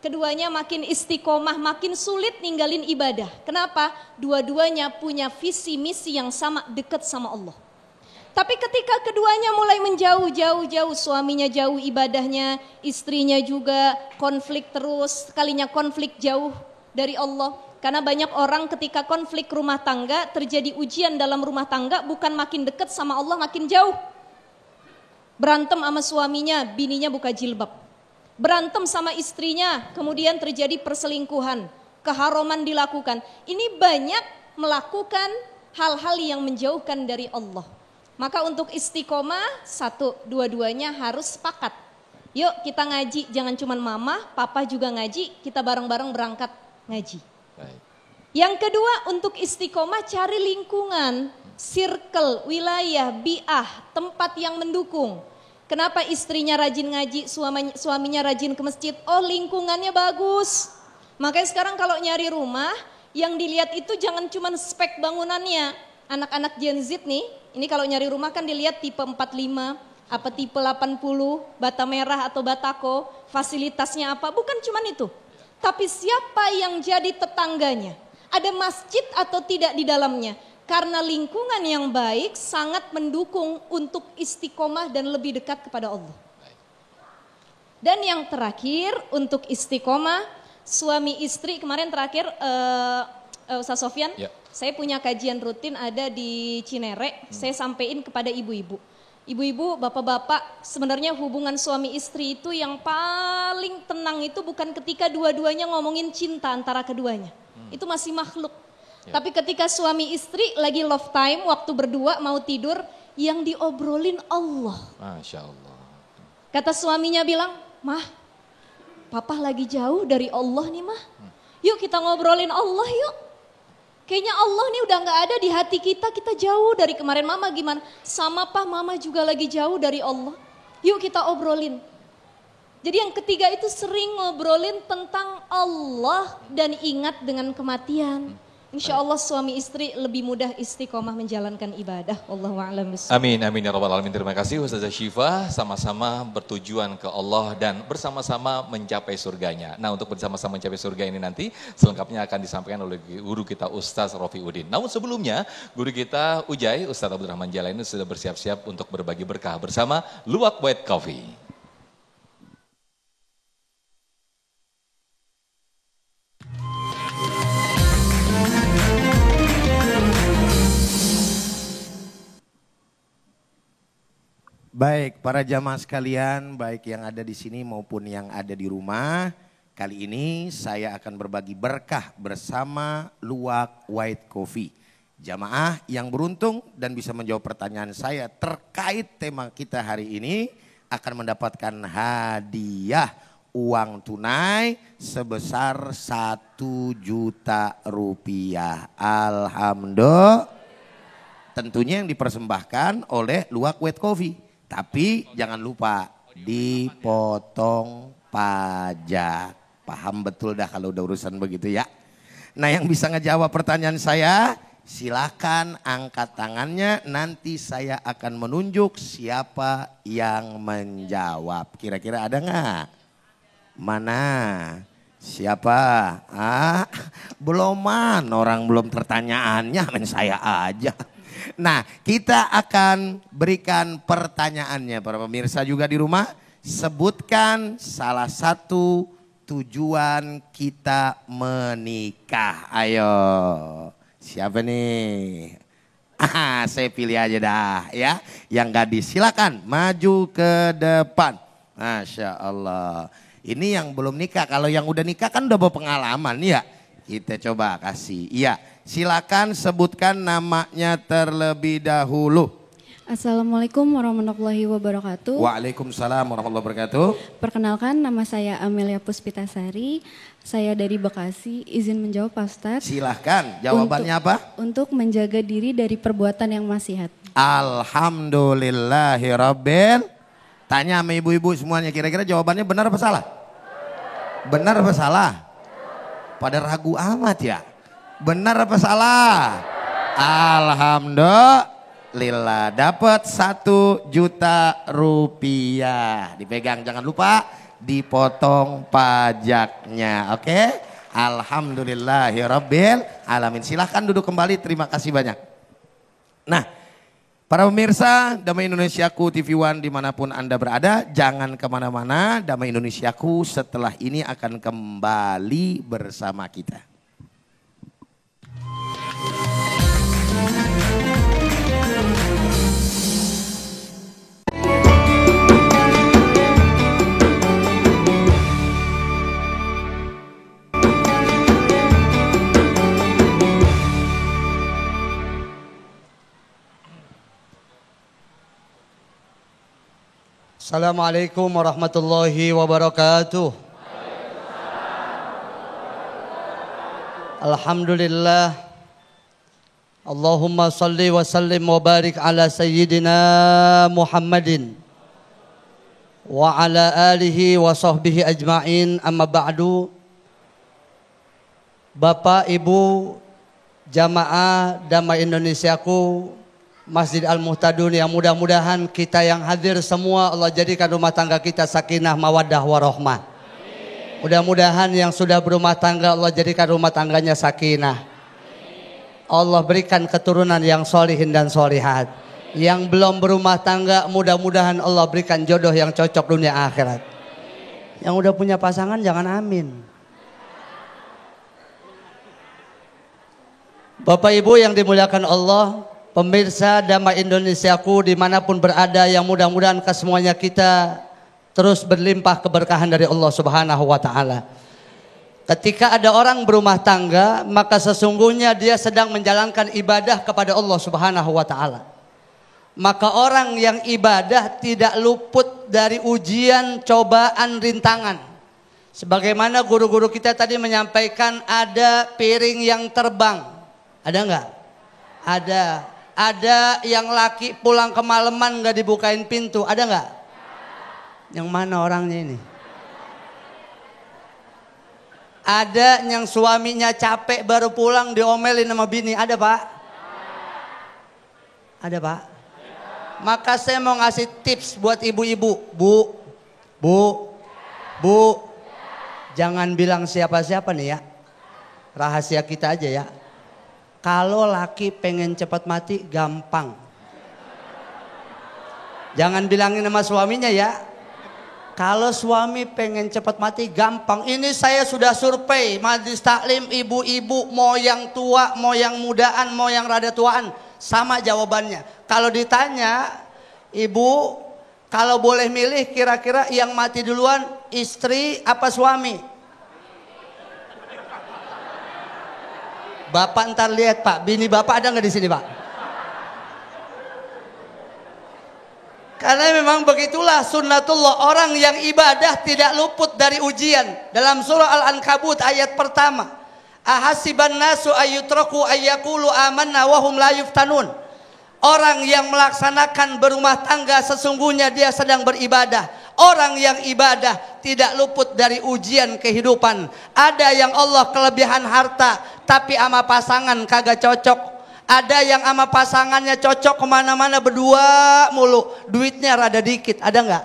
Speaker 5: Keduanya makin istiqomah, makin sulit ninggalin ibadah. Kenapa? Dua-duanya punya visi misi yang sama, dekat sama Allah. Tapi ketika keduanya mulai menjauh, suaminya jauh ibadahnya, istrinya juga konflik terus, sekalinya konflik jauh dari Allah. Karena banyak orang ketika konflik rumah tangga, terjadi ujian dalam rumah tangga, bukan makin dekat sama Allah, makin jauh. Berantem sama suaminya, bininya buka jilbab. Berantem sama istrinya, kemudian terjadi perselingkuhan, keharuman dilakukan. Ini banyak melakukan hal-hal yang menjauhkan dari Allah. Maka untuk istiqomah, satu, dua-duanya harus sepakat. Yuk kita ngaji, jangan cuma mama, papa juga ngaji, kita bareng-bareng berangkat ngaji. Baik. Yang kedua, untuk istiqomah cari lingkungan, circle, wilayah, bi'ah, tempat yang mendukung. Kenapa istrinya rajin ngaji, suaminya rajin ke masjid? Oh, lingkungannya bagus. Makanya sekarang kalau nyari rumah, yang dilihat itu jangan cuma spek bangunannya. Anak-anak Gen Z nih, ini kalau nyari rumah kan dilihat tipe 45, apa tipe 80, bata merah atau batako, fasilitasnya apa, bukan cuma itu. Tapi siapa yang jadi tetangganya? Ada masjid atau tidak di dalamnya? Karena lingkungan yang baik sangat mendukung untuk istiqomah dan lebih dekat kepada Allah. Dan yang terakhir untuk istiqomah, suami istri, kemarin terakhir Ustaz Sofyan, saya punya kajian rutin ada di Cinere, saya sampaikan kepada ibu-ibu. Ibu-ibu, bapak-bapak, sebenarnya hubungan suami istri itu yang paling tenang itu bukan ketika dua-duanya ngomongin cinta antara keduanya. Itu masih makhluk. Tapi ketika suami istri lagi love time, waktu berdua mau tidur, yang diobrolin Allah.
Speaker 1: Masya Allah.
Speaker 5: Kata suaminya bilang, Mah, papa lagi jauh dari Allah nih mah. Yuk kita ngobrolin Allah yuk. Kayaknya Allah nih udah gak ada di hati kita jauh dari kemarin. Mama gimana? Sama Pak, mama juga lagi jauh dari Allah. Yuk kita obrolin. Jadi yang ketiga itu sering ngobrolin tentang Allah dan ingat dengan kematian. Insya Allah suami istri lebih mudah istiqomah menjalankan ibadah. Wallahu a'lam bishawab.
Speaker 1: Amin, amin ya rabbal alamin. Terima kasih Ustazah Syifa, sama-sama bertujuan ke Allah dan bersama-sama mencapai surganya. Nah, untuk bersama-sama mencapai surga ini nanti selengkapnya akan disampaikan oleh guru kita Ustaz Rofiuddin. Namun sebelumnya, guru kita Ujai, Ustaz Abdurrahman Jalaini sudah bersiap-siap untuk berbagi berkah bersama Luwak White Coffee.
Speaker 2: Baik, para jamaah sekalian, baik yang ada di sini maupun yang ada di rumah. Kali ini saya akan berbagi berkah bersama Luwak White Coffee. Jamaah yang beruntung dan bisa menjawab pertanyaan saya terkait tema kita hari ini akan mendapatkan hadiah uang tunai sebesar 1 juta rupiah. Alhamdulillah. Tentunya yang dipersembahkan oleh Luwak White Coffee. Tapi jangan lupa dipotong pajak. Paham betul dah kalau udah urusan begitu ya. Nah, yang bisa ngejawab pertanyaan saya, silakan angkat tangannya. Nanti saya akan menunjuk siapa yang menjawab. Kira-kira ada nggak? Mana? Siapa? Beloman, orang belum pertanyaannya, men saya aja. Nah, kita akan berikan pertanyaannya para pemirsa juga di rumah. Sebutkan salah satu tujuan kita menikah. Ayo, siapa nih? Saya pilih aja dah ya. Yang gadis silakan maju ke depan. Masya Allah. Ini yang belum nikah, kalau yang udah nikah kan udah berpengalaman ya. Kita coba kasih, iya. Silakan sebutkan namanya terlebih dahulu.
Speaker 7: Assalamualaikum warahmatullahi wabarakatuh.
Speaker 2: Waalaikumsalam warahmatullahi wabarakatuh.
Speaker 7: Perkenalkan, nama saya Amelia Puspitasari. Saya dari Bekasi. Izin menjawab Pak Ustadz.
Speaker 2: Silahkan, jawabannya apa?
Speaker 7: Untuk menjaga diri dari perbuatan yang maksiat.
Speaker 2: Alhamdulillahirabbil. Tanya sama ibu-ibu semuanya, kira-kira jawabannya benar apa salah? Benar apa salah? Pada ragu amat ya. Benar apa salah? Alhamdulillah, dapat 1 juta rupiah. Dipegang, jangan lupa dipotong pajaknya. Oke? Alhamdulillahirabbil alamin. Silahkan duduk kembali, terima kasih banyak. Nah, para pemirsa Damai Indonesiaku TV One dimanapun Anda berada, jangan kemana-mana. Damai Indonesiaku setelah ini akan kembali bersama kita.
Speaker 8: Assalamualaikum warahmatullahi wabarakatuh. Alhamdulillah. Allahumma salli wa sallim wa barik ala sayyidina Muhammadin wa ala alihi wa sahbihi ajma'in, amma ba'du. Bapak, Ibu, jamaah Damai Indonesiaku, Masjid Al-Muhtadun, yang mudah-mudahan kita yang hadir semua Allah jadikan rumah tangga kita sakinah mawaddah warahmah. Mudah-mudahan yang sudah berumah tangga Allah jadikan rumah tangganya sakinah. Allah berikan keturunan yang solihin dan solihat. Yang belum berumah tangga mudah-mudahan Allah berikan jodoh yang cocok dunia akhirat. Yang udah punya pasangan jangan amin. Bapak Ibu yang dimuliakan Allah, pemirsa Damai Indonesiaku dimanapun berada, yang mudah-mudahan kesemuanya kita terus berlimpah keberkahan dari Allah Subhanahu wa Ta'ala. Ketika ada orang berumah tangga, maka sesungguhnya dia sedang menjalankan ibadah kepada Allah Subhanahu wa Ta'ala. Maka orang yang ibadah tidak luput dari ujian, cobaan, rintangan. Sebagaimana guru-guru kita tadi menyampaikan, ada piring yang terbang. Ada enggak? Ada. Ada yang laki pulang kemalaman nggak dibukain pintu, ada nggak? Yang mana orangnya ini? Ada yang suaminya capek baru pulang diomelin sama bini, ada Pak? Ada Pak? Maka saya mau ngasih tips buat ibu-ibu. Bu, jangan bilang siapa-siapa nih ya. Rahasia kita aja ya. Kalau laki pengen cepat mati gampang. Jangan bilangin sama suaminya ya. Kalau suami pengen cepat mati gampang. Ini saya sudah survei majelis taklim ibu-ibu, mau yang tua, mau yang mudaan, mau yang rada tuaan, sama jawabannya. Kalau ditanya, ibu kalau boleh milih kira-kira yang mati duluan istri apa suami? Bapak ntar lihat Pak, bini Bapak ada nggak di sini Pak? Karena memang begitulah sunnatullah, orang yang ibadah tidak luput dari ujian. Dalam surah Al-Ankabut ayat pertama, ahasiban nasu ayyutraku ayyakulu amanna wahum la yuftanun. Orang yang melaksanakan berumah tangga sesungguhnya dia sedang beribadah. Orang yang ibadah tidak luput dari ujian kehidupan. Ada yang Allah kelebihan harta tapi ama pasangan kagak cocok. Ada yang sama pasangannya cocok kemana-mana berdua mulu, duitnya rada dikit, ada nggak?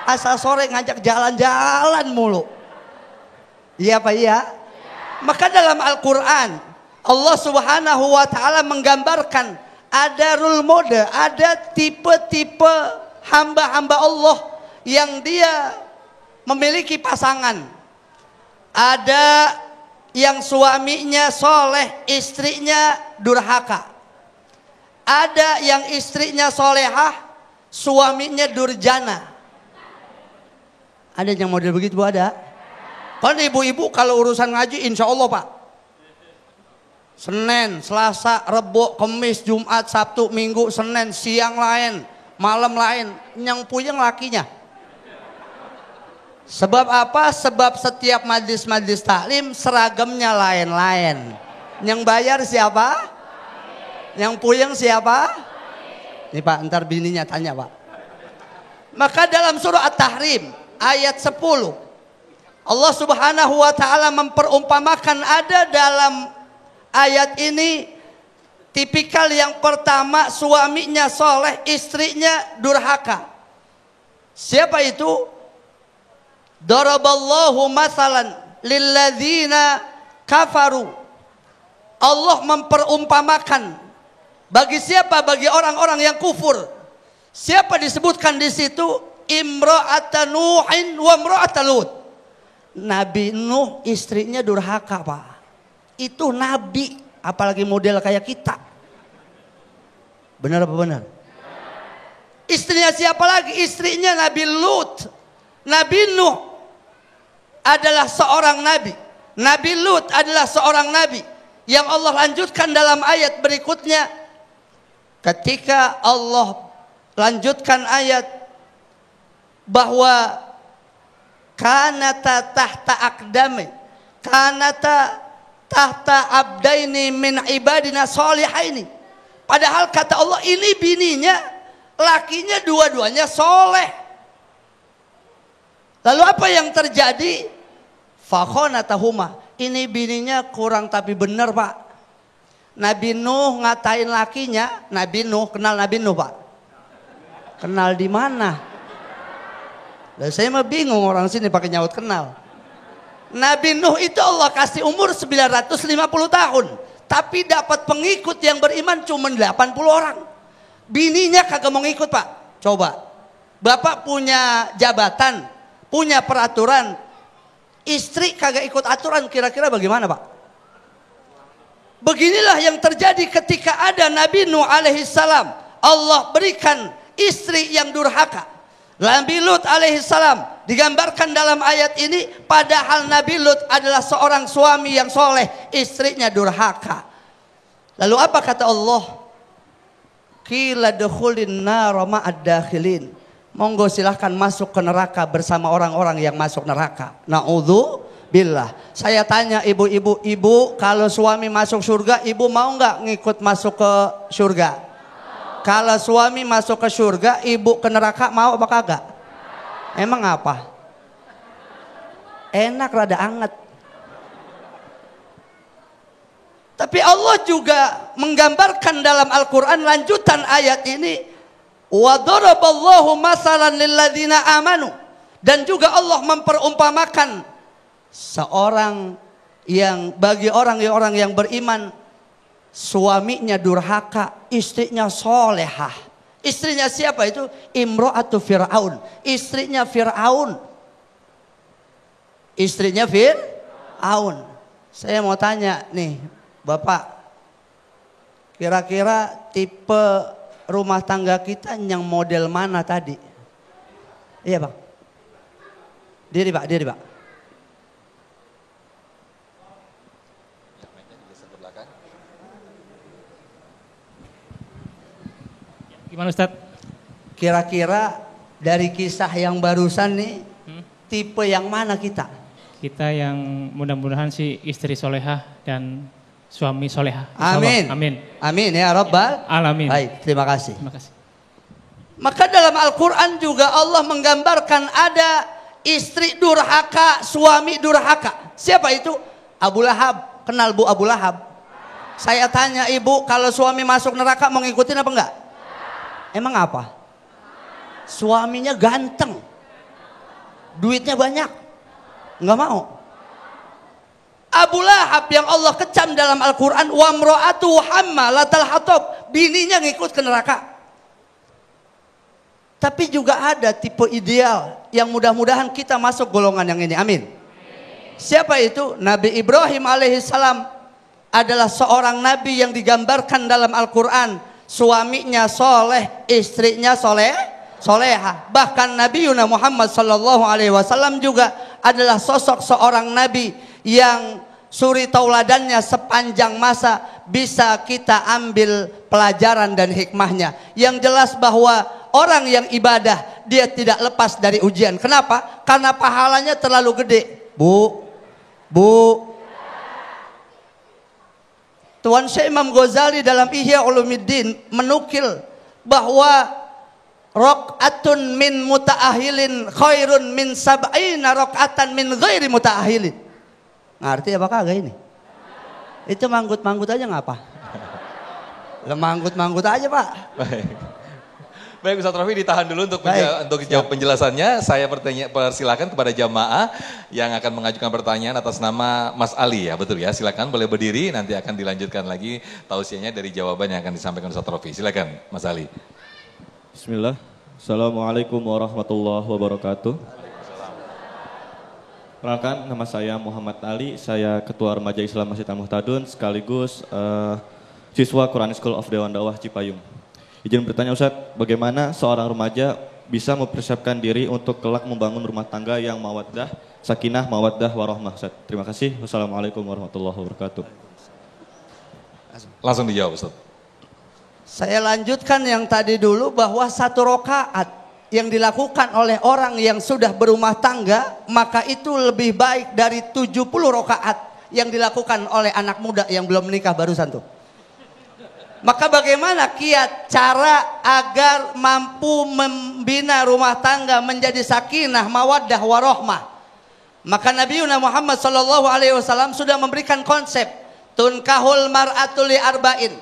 Speaker 8: Asal sore ngajak jalan-jalan mulu. Iya Pak iya? Maka dalam Al-Quran Allah Subhanahu wa Ta'ala menggambarkan ada role model, ada tipe-tipe hamba-hamba Allah yang dia memiliki pasangan. Ada yang suaminya soleh, istrinya durhaka. Ada yang istrinya solehah, suaminya durjana. Ada yang model begitu Bu, ada? Kan ibu-ibu kalau urusan ngaji insya Allah Pak. Senin, Selasa, Rebo, Kemis, Jumat, Sabtu, Minggu, Senin, siang lain, malam lain. Yang puyeng lakinya. Sebab apa? Sebab setiap majlis-majlis taklim seragamnya lain-lain. Yang bayar siapa? Yang puyeng siapa? Nih Pak, ntar bininya tanya Pak. Maka dalam surah At-Tahrim ayat 10 Allah Subhanahu wa Ta'ala memperumpamakan ada dalam ayat ini tipikal yang pertama suaminya soleh, istrinya durhaka. Siapa itu? Daraballahu masalan lilladzina kafaru. Allah memperumpamakan bagi siapa? Bagi orang-orang yang kufur. Siapa disebutkan di situ? Imra'atan Nuhin wa imra'atan Lut. Nabi Nuh istrinya durhaka Pak. Itu nabi, apalagi model kayak kita. Benar apa benar? Istrinya siapa lagi? Istrinya Nabi Lut. Nabi Nuh adalah seorang nabi. Nabi Lut adalah seorang nabi. Yang Allah lanjutkan dalam ayat berikutnya. Ketika Allah lanjutkan ayat bahwa kanata tahta aqdami, kanata tahta abdaini min ibadina solihaini. Padahal kata Allah ini bininya, lakinya dua-duanya soleh. Lalu apa yang terjadi? Fakhonatahuma. Ini bininya kurang tapi benar Pak. Nabi Nuh ngatain lakinya. Nabi Nuh, kenal Nabi Nuh Pak? Kenal di mana? Lah saya mah bingung orang sini pakai nyaut kenal. Nabi Nuh itu Allah kasih umur 950 tahun. Tapi dapat pengikut yang beriman cuma 80 orang. Bininya kagak mau ngikut Pak. Coba. Bapak punya jabatan, punya peraturan. Istri kagak ikut aturan, kira-kira bagaimana Pak? Beginilah yang terjadi ketika ada Nabi Nuh alaihissalam. Allah berikan istri yang durhaka. Nabi Lut alaihissalam digambarkan dalam ayat ini, padahal Nabi Lut adalah seorang suami yang soleh, istrinya durhaka. Lalu apa kata Allah? Qila dukhulin nar ma'ad dakhilin. Monggo silahkan masuk ke neraka bersama orang-orang yang masuk neraka. Na'udzubillah. Saya tanya ibu-ibu, ibu kalau suami masuk surga, ibu mau nggak ngikut masuk ke surga? Kalau suami masuk ke surga, ibu ke neraka mau apa kagak? Emang apa? Enak rada anget. Tapi Allah juga menggambarkan dalam Al-Quran lanjutan ayat ini, wa daraballahu masalan lilladzina amanu, dan juga Allah memperumpamakan seorang yang bagi orang-orang yang beriman, suaminya durhaka, istrinya solehah. Istrinya siapa itu? Imro'atu Fir'aun, istrinya Fir'aun. Istrinya Fir'aun. Saya mau tanya nih Bapak, kira-kira tipe rumah tangga kita yang model mana tadi? Iya Bang. Diri Pak.
Speaker 9: Gimana Ustaz?
Speaker 8: Kira-kira dari kisah yang barusan nih, tipe yang mana kita?
Speaker 9: Kita yang mudah-mudahan sih istri solehah dan suami solehah.
Speaker 8: Amin.
Speaker 9: Amin.
Speaker 8: Amin ya Rabbal
Speaker 9: Alamin.
Speaker 8: Baik, terima kasih.
Speaker 9: Terima kasih.
Speaker 8: Maka dalam Al-Quran juga Allah menggambarkan ada istri durhaka, suami durhaka. Siapa itu? Abu Lahab. Kenal Bu Abu Lahab? Saya tanya ibu, kalau suami masuk neraka mau ngikutin apa enggak? Emang apa? Suaminya ganteng, duitnya banyak, enggak mau. Abu Lahab yang Allah kecam dalam Al-Quran, wa mro'atu hammalatal hatab, bininya ngikut ke neraka. Tapi juga ada tipe ideal yang mudah-mudahan kita masuk golongan yang ini. Amin. Siapa itu? Nabi Ibrahim alaihissalam adalah seorang nabi yang digambarkan dalam Al-Quran. Suaminya soleh, istrinya soleha. Bahkan Nabi Muhammad sallallahu alaihi wasallam juga adalah sosok seorang nabi yang suri tauladannya sepanjang masa bisa kita ambil pelajaran dan hikmahnya. Yang jelas bahwa orang yang ibadah dia tidak lepas dari ujian. Kenapa? Karena pahalanya terlalu gede. Bu, Tuan Syekh Imam Ghazali dalam Ihya Ulumuddin menukil bahwa raq'atun min muta'ahilin khairun min sab'ina raq'atan min ghairi muta'ahilin. Ngerti apa kagak ini? Itu manggut-manggut aja ngapa? Manggut-manggut aja Pak.
Speaker 1: Baik Ustaz Rofi, ditahan dulu untuk jawab penjelasannya. Saya persilakan kepada jamaah yang akan mengajukan pertanyaan atas nama Mas Ali ya, betul ya. Silakan boleh berdiri, nanti akan dilanjutkan lagi tausiahnya dari jawaban yang akan disampaikan Ustaz Rofi. Silakan Mas Ali.
Speaker 10: Bismillah. Assalamualaikum warahmatullahi wabarakatuh. Perkenalkan, nama saya Muhammad Ali, saya Ketua Remaja Islam Masjid Al-Muhtadun sekaligus siswa Quran School of Dewan Dakwah Cipayung. Izin bertanya Ustadz, bagaimana seorang remaja bisa mempersiapkan diri untuk kelak membangun rumah tangga yang mawaddah, sakinah, mawaddah, warahmah Ustadz. Terima kasih. Wassalamualaikum warahmatullahi wabarakatuh.
Speaker 1: Langsung dijawab Ustadz.
Speaker 8: Saya lanjutkan yang tadi dulu bahwa 1 rakaat yang dilakukan oleh orang yang sudah berumah tangga, maka itu lebih baik dari 70 rakaat yang dilakukan oleh anak muda yang belum menikah barusan tuh. Maka bagaimana kiat cara agar mampu membina rumah tangga menjadi sakinah, mawaddah, warahmah? Maka Nabi Muhammad SAW sudah memberikan konsep tunkahul mar'atu li arba'in,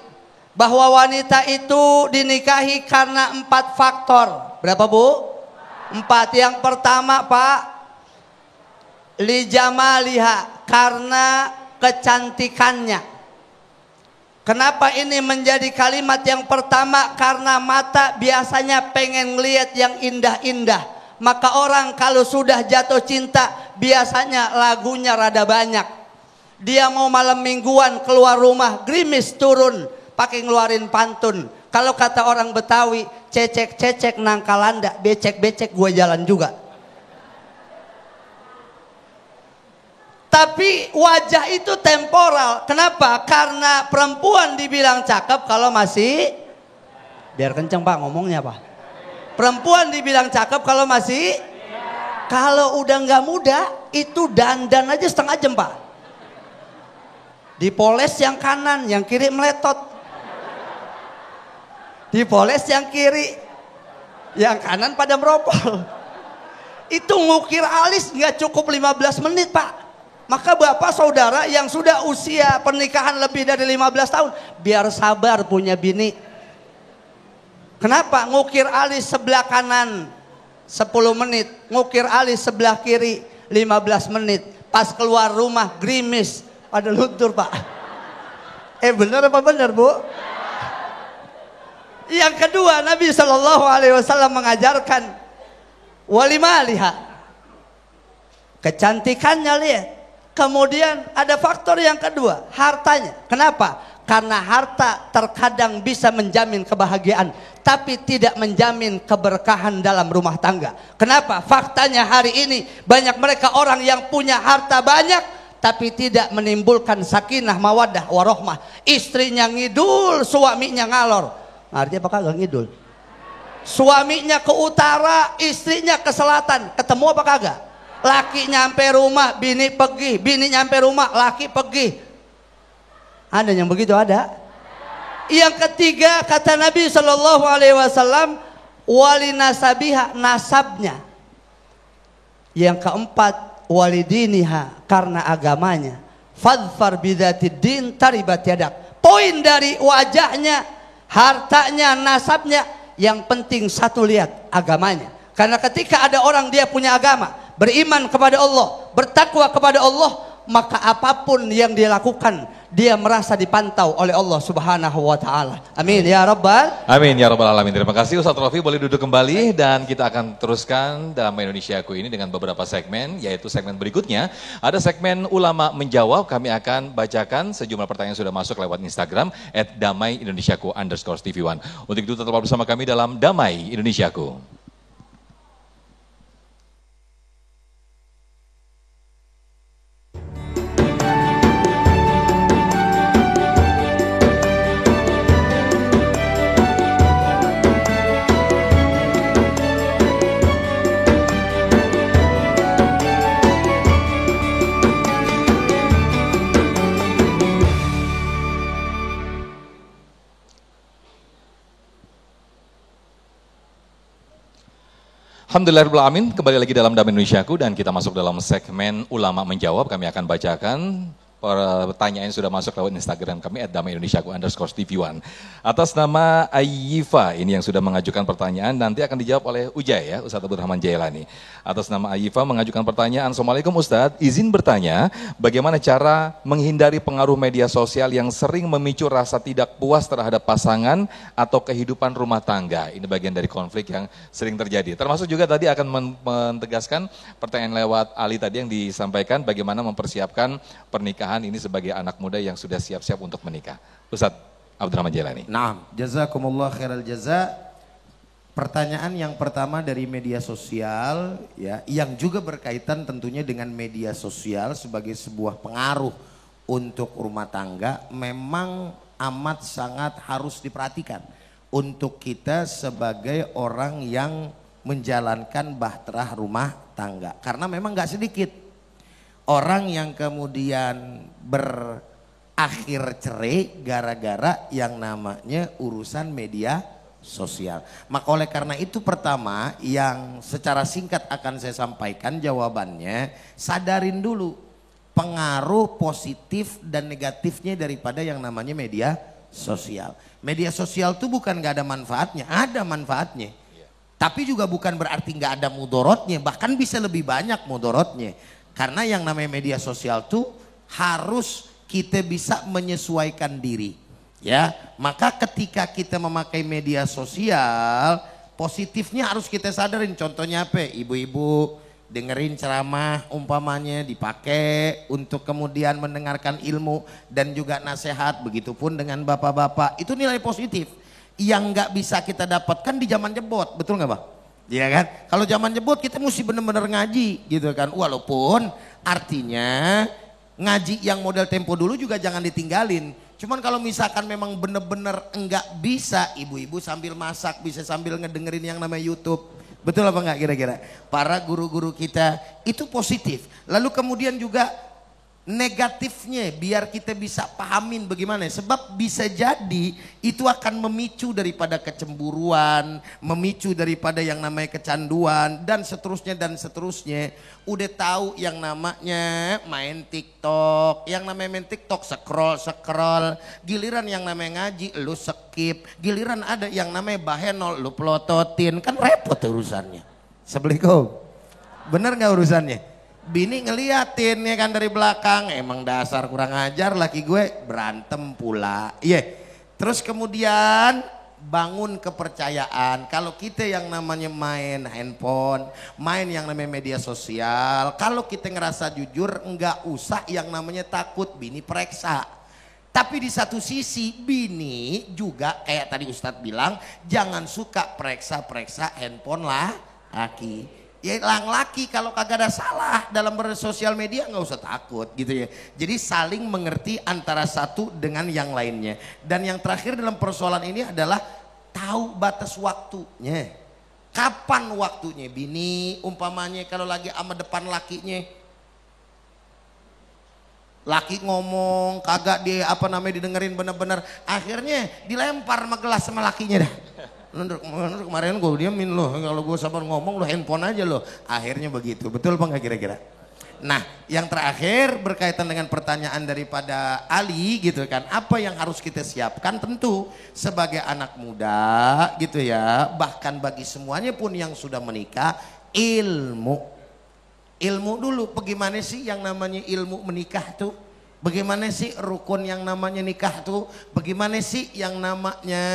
Speaker 8: bahwa wanita itu dinikahi karena 4 faktor. Berapa Bu? 4. Yang pertama Pak, li jamaliha, karena kecantikannya. Kenapa ini menjadi kalimat yang pertama? Karena mata biasanya pengen lihat yang indah-indah. Maka orang kalau sudah jatuh cinta biasanya lagunya rada banyak. Dia mau malam mingguan keluar rumah, gerimis turun, pakai ngeluarin pantun. Kalau kata orang Betawi, cecek-cecek nangkalanda, becek-becek gue jalan juga. Tapi wajah itu temporal. Kenapa? Karena perempuan dibilang cakep kalau masih, biar kenceng Pak ngomongnya Pak. Perempuan dibilang cakep kalau masih, kalau udah nggak muda itu dandan aja setengah jam Pak. Dipoles yang kanan, yang kiri meletot. Dipoles yang kiri, yang kanan pada meropol. Itu ngukir alis nggak cukup 15 menit Pak. Maka bapak saudara yang sudah usia pernikahan lebih dari 15 tahun, biar sabar punya bini. Kenapa? Ngukir alis sebelah kanan 10 menit, ngukir alis sebelah kiri 15 menit. Pas keluar rumah gerimis pada luntur pak. Benar apa benar bu? Yang kedua Nabi SAW mengajarkan walimaliha, kecantikannya lihat. Kemudian ada faktor yang kedua, hartanya. Kenapa? Karena harta terkadang bisa menjamin kebahagiaan, tapi tidak menjamin keberkahan dalam rumah tangga. Kenapa? Faktanya hari ini banyak mereka orang yang punya harta banyak, tapi tidak menimbulkan sakinah, mawaddah, warohmah. Istrinya ngidul, suaminya ngalor. Artinya apa kagak ngidul? Suaminya ke utara, istrinya ke selatan. Ketemu apa kagak? Laki nyampe rumah, bini pergi. Bini nyampe rumah, laki pergi. Ada yang begitu ada? Yang ketiga kata Nabi SAW, wali nasabiha, nasabnya. Yang keempat, walidiniha, karena agamanya. Fadfar bidzatid din taribat yadak. Poin dari wajahnya, hartanya, nasabnya, yang penting satu lihat agamanya. Karena ketika ada orang dia punya agama, beriman kepada Allah, bertakwa kepada Allah, maka apapun yang dia lakukan, dia merasa dipantau oleh Allah Subhanahu wa taala. Amin ya rabbal.
Speaker 1: Amin ya rabbal alamin. Terima kasih Ustaz Rofi, boleh duduk kembali dan kita akan teruskan dalam Indonesiaku ini dengan beberapa segmen, yaitu segmen berikutnya ada segmen ulama menjawab. Kami akan bacakan sejumlah pertanyaan yang sudah masuk lewat Instagram @damai_indonesiaku_tv1. Untuk itu tetap bersama kami dalam Damai Indonesiaku. Alhamdulillahirrahmanirrahim, kembali lagi dalam Damai Indonesiaku dan kita masuk dalam segmen Ulama Menjawab. Kami akan bacakan pertanyaan yang sudah masuk lewat Instagram kami @damai_indonesiaku_tv1. Atas nama Ayifa ini yang sudah mengajukan pertanyaan, nanti akan dijawab oleh Ujai ya, Ustadz Abdurrahman Jailani. Atas nama Ayifa mengajukan pertanyaan, Assalamualaikum Ustadz, izin bertanya bagaimana cara menghindari pengaruh media sosial yang sering memicu rasa tidak puas terhadap pasangan atau kehidupan rumah tangga. Ini bagian dari konflik yang sering terjadi. Termasuk juga tadi akan mentegaskan pertanyaan lewat Ali tadi yang disampaikan bagaimana mempersiapkan pernikahan ini sebagai anak muda yang sudah siap-siap untuk menikah. Ustadz Abdurrahman Jailani.
Speaker 2: Naam, jazakumullah khairal jaza. Pertanyaan yang pertama dari media sosial ya, yang juga berkaitan tentunya dengan media sosial sebagai sebuah pengaruh untuk rumah tangga, memang amat sangat harus diperhatikan untuk kita sebagai orang yang menjalankan bahtera rumah tangga. Karena memang gak sedikit orang yang kemudian berakhir cerai gara-gara yang namanya urusan media sosial. Maka oleh karena itu pertama yang secara singkat akan saya sampaikan jawabannya, sadarin dulu pengaruh positif dan negatifnya daripada yang namanya media sosial. Media sosial itu bukan gak ada manfaatnya, ada manfaatnya. Tapi juga bukan berarti gak ada mudorotnya, bahkan bisa lebih banyak mudorotnya. Karena yang namanya media sosial tuh harus kita bisa menyesuaikan diri. Ya, maka ketika kita memakai media sosial, positifnya harus kita sadarin. Contohnya apa? Ibu-ibu dengerin ceramah umpamanya dipakai untuk kemudian mendengarkan ilmu dan juga nasihat. Begitupun dengan bapak-bapak, itu nilai positif yang nggak bisa kita dapatkan di zaman jebot, betul nggak Bang? Iya kan? Kalau zaman jebot kita mesti benar-benar ngaji gitu kan. Walaupun artinya ngaji yang model tempo dulu juga jangan ditinggalin. Cuman kalau misalkan memang benar-benar enggak bisa, ibu-ibu sambil masak bisa sambil ngedengerin yang namanya YouTube. Betul apa enggak kira-kira? Para guru-guru kita itu positif. Lalu kemudian juga negatifnya biar kita bisa pahamin bagaimana. Sebab bisa jadi itu akan memicu daripada kecemburuan, memicu daripada yang namanya kecanduan dan seterusnya dan seterusnya. Udah tahu yang namanya main TikTok, yang namanya main TikTok scroll, giliran yang namanya ngaji lu skip, giliran ada yang namanya bahenol lu pelototin, kan repot urusannya. Assalamualaikum. Bener nggak urusannya? Bini ngeliatin ya kan dari belakang, emang dasar kurang ajar laki gue, berantem pula. Iya. Terus kemudian bangun kepercayaan. Kalau kita yang namanya main handphone, main yang namanya media sosial, kalau kita ngerasa jujur enggak usah yang namanya takut bini periksa. Tapi di satu sisi bini juga kayak tadi Ustadz bilang, jangan suka periksa-periksa handphone lah laki. Ya laki kalau kagak ada salah dalam bersosial media nggak usah takut gitu ya. Jadi saling mengerti antara satu dengan yang lainnya. Dan yang terakhir dalam persoalan ini adalah tahu batas waktunya. Kapan waktunya? Bini umpamanya kalau lagi sama depan lakinya, laki ngomong kagak dia didengerin bener-bener, akhirnya dilempar sama gelas sama lakinya dah. Kemarin gue diamin loh, kalau gue sabar ngomong lo handphone aja loh. Akhirnya begitu, betul apa enggak kira-kira? Nah yang terakhir berkaitan dengan pertanyaan daripada Ali gitu kan. Apa yang harus kita siapkan? Tentu sebagai anak muda gitu ya. Bahkan bagi semuanya pun yang sudah menikah, ilmu dulu. Bagaimana sih yang namanya ilmu menikah tuh? Bagaimana sih rukun yang namanya nikah tuh? Bagaimana sih yang namanya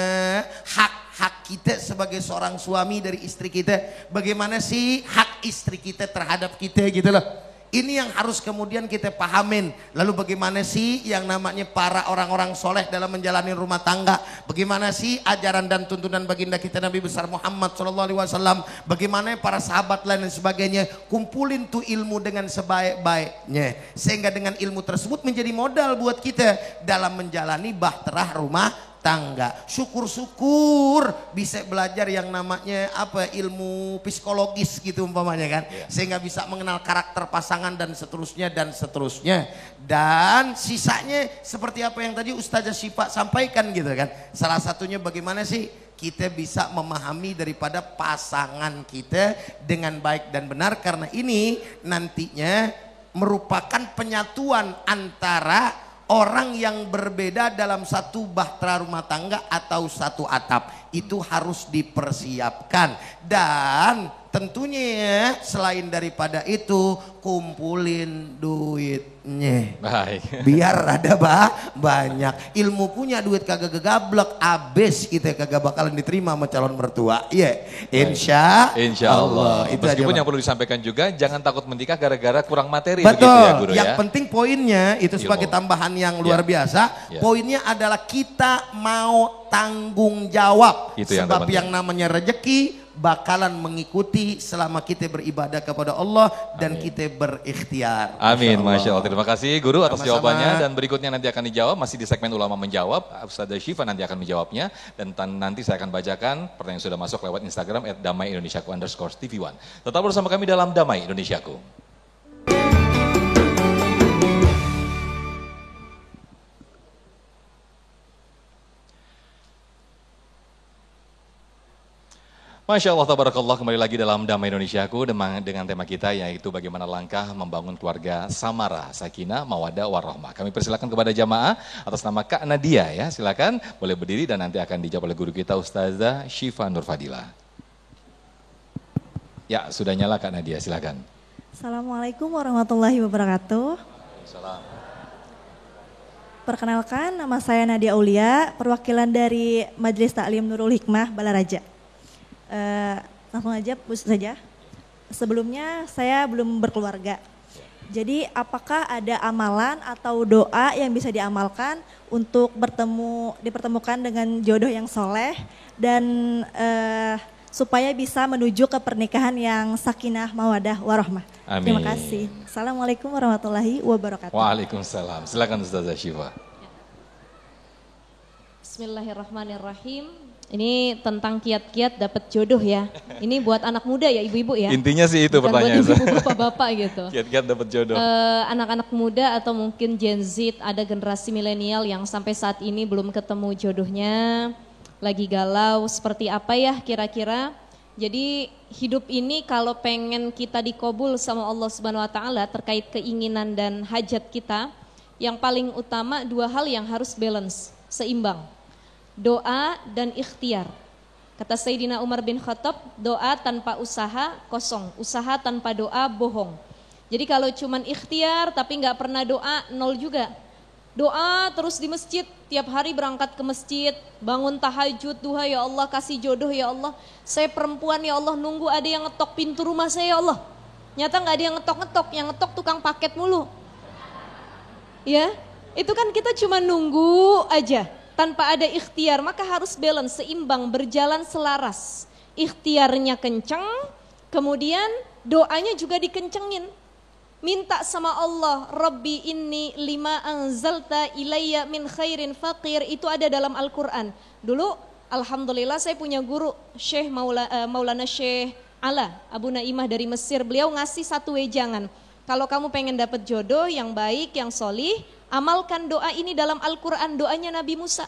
Speaker 2: hak kita sebagai seorang suami dari istri kita? Bagaimana sih hak istri kita terhadap kita gitu loh. Ini yang harus kemudian kita pahamin. Lalu bagaimana sih yang namanya para orang-orang soleh dalam menjalani rumah tangga? Bagaimana sih ajaran dan tuntunan baginda kita Nabi besar Muhammad SAW? Bagaimana para sahabat lain dan sebagainya? Kumpulin tuh ilmu dengan sebaik-baiknya. Sehingga dengan ilmu tersebut menjadi modal buat kita dalam menjalani bahtera rumah tangga. Syukur-syukur bisa belajar yang namanya ilmu psikologis gitu umpamanya kan. Sehingga bisa mengenal karakter pasangan dan seterusnya dan seterusnya. Dan sisanya seperti apa yang tadi Ustazah Syifa sampaikan gitu kan. Salah satunya bagaimana sih kita bisa memahami daripada pasangan kita dengan baik dan benar, karena ini nantinya merupakan penyatuan antara orang yang berbeda dalam satu bahtera rumah tangga atau satu atap. Itu harus dipersiapkan. Dan tentunya selain daripada itu kumpulin duitnya.
Speaker 1: Baik.
Speaker 2: Biar ada banyak. Ilmu punya duit kagak gegablek, abis kita kagak bakalan diterima sama calon mertua. Iya. Insya Allah.
Speaker 1: Itu meskipun aja, yang perlu disampaikan juga, jangan takut menikah gara-gara kurang materi.
Speaker 2: Betul.
Speaker 1: Begitu ya, Guru,
Speaker 2: yang
Speaker 1: ya?
Speaker 2: penting poinnya itu sebagai tambahan yang luar biasa. Poinnya adalah kita mau tanggung jawab.
Speaker 1: Itu
Speaker 2: sebab yang namanya rejeki bakalan mengikuti selama kita beribadah kepada Allah dan kita berikhtiar.
Speaker 1: Amin, Masya Allah. Terima kasih Guru atas
Speaker 2: Sama-sama.
Speaker 1: jawabannya, dan berikutnya nanti akan dijawab, masih di segmen Ulama Menjawab. Ustazah Syifa nanti akan menjawabnya, dan nanti saya akan bacakan pertanyaan yang sudah masuk lewat Instagram @damai_indonesiaku_tv1. Tetap bersama kami dalam Damai Indonesiaku. Masya Allah, tabarakallah, kembali lagi dalam Damai Indonesiaku dengan tema kita yaitu bagaimana langkah membangun keluarga samara, sakinah, mawadah, warahmah. Kami persilakan kepada jamaah atas nama Kak Nadia ya, silakan boleh berdiri dan nanti akan dijawab oleh guru kita Ustazah Syifa Nur Fadilah. Ya, sudah nyala Kak Nadia, silakan.
Speaker 11: Assalamualaikum warahmatullahi wabarakatuh.
Speaker 1: Salam.
Speaker 11: Perkenalkan, nama saya Nadia Aulia, perwakilan dari Majelis Taklim Nurul Hikmah Balaraja. Langsung aja saja. Sebelumnya saya belum berkeluarga. Jadi apakah ada amalan atau doa yang bisa diamalkan untuk dipertemukan dengan jodoh yang soleh dan supaya bisa menuju ke pernikahan yang sakinah, mawadah, warahmah.
Speaker 1: Amin.
Speaker 11: Terima kasih. Assalamualaikum warahmatullahi wabarakatuh.
Speaker 1: Waalaikumsalam. Silakan Ustazah Syifa.
Speaker 5: Bismillahirrahmanirrahim. Ini tentang kiat-kiat dapat jodoh ya. Ini buat anak muda ya, ibu-ibu ya.
Speaker 1: Intinya sih itu
Speaker 5: bukan
Speaker 1: pertanyaan.
Speaker 5: buat ibu-ibu, bapak-bapak gitu.
Speaker 1: Kiat-kiat dapat jodoh.
Speaker 5: Anak-anak muda atau mungkin Gen Z, ada generasi milenial yang sampai saat ini belum ketemu jodohnya, lagi galau, seperti apa ya kira-kira. Jadi hidup ini kalau pengen kita dikabul sama Allah Subhanahu wa taala terkait keinginan dan hajat kita, yang paling utama dua hal yang harus balance, seimbang. Doa dan ikhtiar. Kata Sayyidina Umar bin Khattab, doa tanpa usaha kosong, usaha tanpa doa bohong. Jadi kalau cuman ikhtiar tapi nggak pernah doa, nol juga. Doa terus di masjid, tiap hari berangkat ke masjid, bangun tahajud, duha ya Allah kasih jodoh ya Allah. Saya perempuan ya Allah, nunggu ada yang ngetok pintu rumah saya ya Allah. Nyata nggak ada yang ngetok-ngetok, yang ngetok tukang paket mulu. Ya, itu kan kita cuma nunggu aja. Tanpa ada ikhtiar, maka harus balance, seimbang, berjalan selaras. Ikhtiarnya kenceng, kemudian doanya juga dikencengin. Minta sama Allah, Rabbi inni lima anzalta ilayya min khairin faqir, itu ada dalam Al-Quran. Dulu, alhamdulillah saya punya guru, Syekh Maulana Syekh Ala, Abu Naimah dari Mesir, beliau ngasih satu wejangan. Kalau kamu pengen dapat jodoh yang baik, yang solih, amalkan doa ini dalam Al-Quran, doanya Nabi Musa.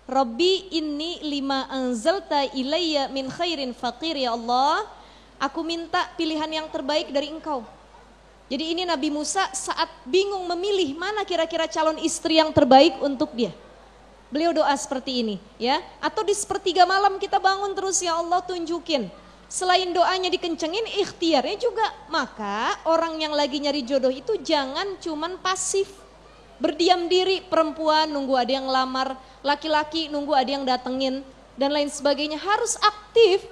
Speaker 5: Rabbi inni lima anzalta ilayya min khairin faqir, ya Allah, aku minta pilihan yang terbaik dari engkau. Jadi ini Nabi Musa saat bingung memilih mana kira-kira calon istri yang terbaik untuk dia. Beliau doa seperti ini ya. Atau di sepertiga malam kita bangun terus, ya Allah tunjukin. Selain doanya dikencengin, ikhtiarnya juga. Maka orang yang lagi nyari jodoh itu jangan cuman pasif. Berdiam diri, perempuan nunggu ada yang lamar, laki-laki nunggu ada yang datengin, dan lain sebagainya. Harus aktif,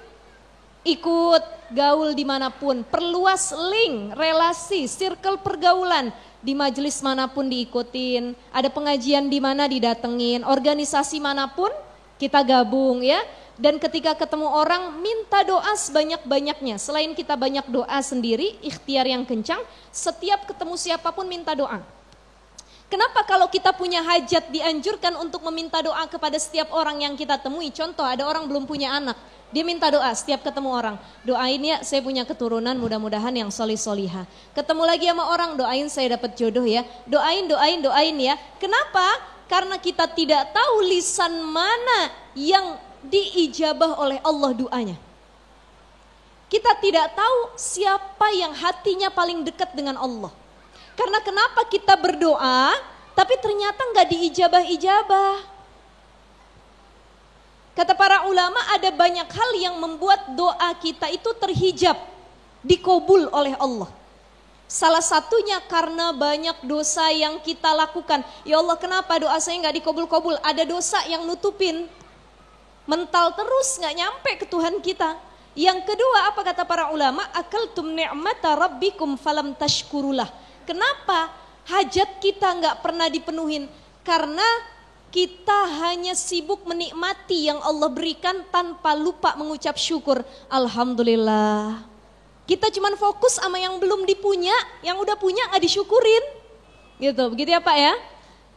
Speaker 5: ikut gaul dimanapun, perluas link, relasi, circle pergaulan. Di majelis manapun diikutin, ada pengajian di mana didatengin, organisasi manapun kita gabung ya. Dan ketika ketemu orang, minta doa sebanyak-banyaknya. Selain kita banyak doa sendiri, ikhtiar yang kencang, setiap ketemu siapapun minta doa. Kenapa kalau kita punya hajat dianjurkan untuk meminta doa kepada setiap orang yang kita temui? Contoh, ada orang belum punya anak, dia minta doa setiap ketemu orang. Doain ya saya punya keturunan, mudah-mudahan yang solih-solihah. Ketemu lagi sama orang, doain saya dapat jodoh ya. Doain ya. Kenapa? Karena kita tidak tahu lisan mana yang diijabah oleh Allah doanya. Kita tidak tahu siapa yang hatinya paling dekat dengan Allah. Karena kenapa kita berdoa tapi ternyata nggak diijabah-ijabah. Kata para ulama, ada banyak hal yang membuat doa kita itu terhijab, dikabul oleh Allah. Salah satunya karena banyak dosa yang kita lakukan. Ya Allah, kenapa doa saya nggak dikabul-kabul? Ada dosa yang nutupin, mental terus nggak nyampe ke Tuhan kita. Yang kedua, apa kata para ulama? Akaltum ni'mata rabbikum falam tashkurulah. Kenapa hajat kita nggak pernah dipenuhin? Karena kita hanya sibuk menikmati yang Allah berikan tanpa lupa mengucap syukur. Alhamdulillah. Kita cuman fokus sama yang belum dipunya, yang udah punya nggak disyukurin. Gitu, begitu ya Pak ya?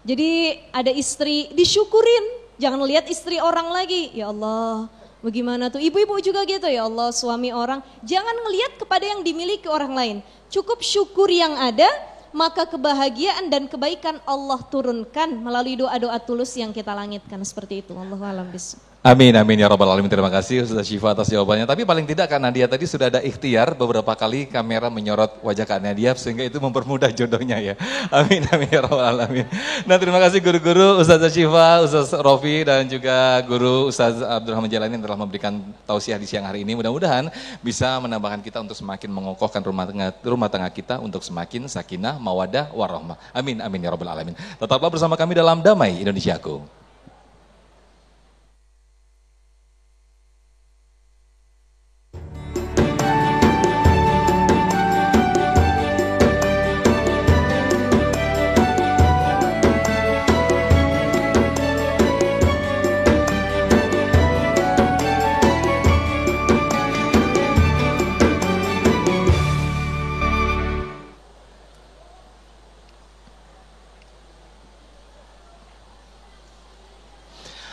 Speaker 5: Jadi ada istri, disyukurin. Jangan lihat istri orang lagi. Ya Allah, bagaimana tuh? Ibu-ibu juga gitu, ya Allah suami orang. Jangan ngelihat kepada yang dimiliki orang lain. Cukup syukur yang ada, maka kebahagiaan dan kebaikan Allah turunkan melalui doa-doa tulus yang kita langitkan, seperti itu. Allahu a'lam bishawab.
Speaker 1: Amin, amin ya rabbal alamin. Terima kasih Ustaz Syifa atas jawabannya. Tapi paling tidak Kak Nadia tadi sudah ada ikhtiar beberapa kali kamera menyorot wajah Kak Nadia sehingga itu mempermudah jodohnya ya. Amin, amin ya rabbal alamin. Nah terima kasih guru-guru Ustaz Syifa, Ustaz Rofi dan juga guru Ustaz Abdurrahman Jalani yang telah memberikan tausiah di siang hari ini. Mudah-mudahan bisa menambahkan kita untuk semakin mengokohkan rumah tangga kita untuk semakin sakinah, mawadah, warahmah. Amin, amin ya rabbal alamin. Tetaplah bersama kami dalam Damai Indonesiaku.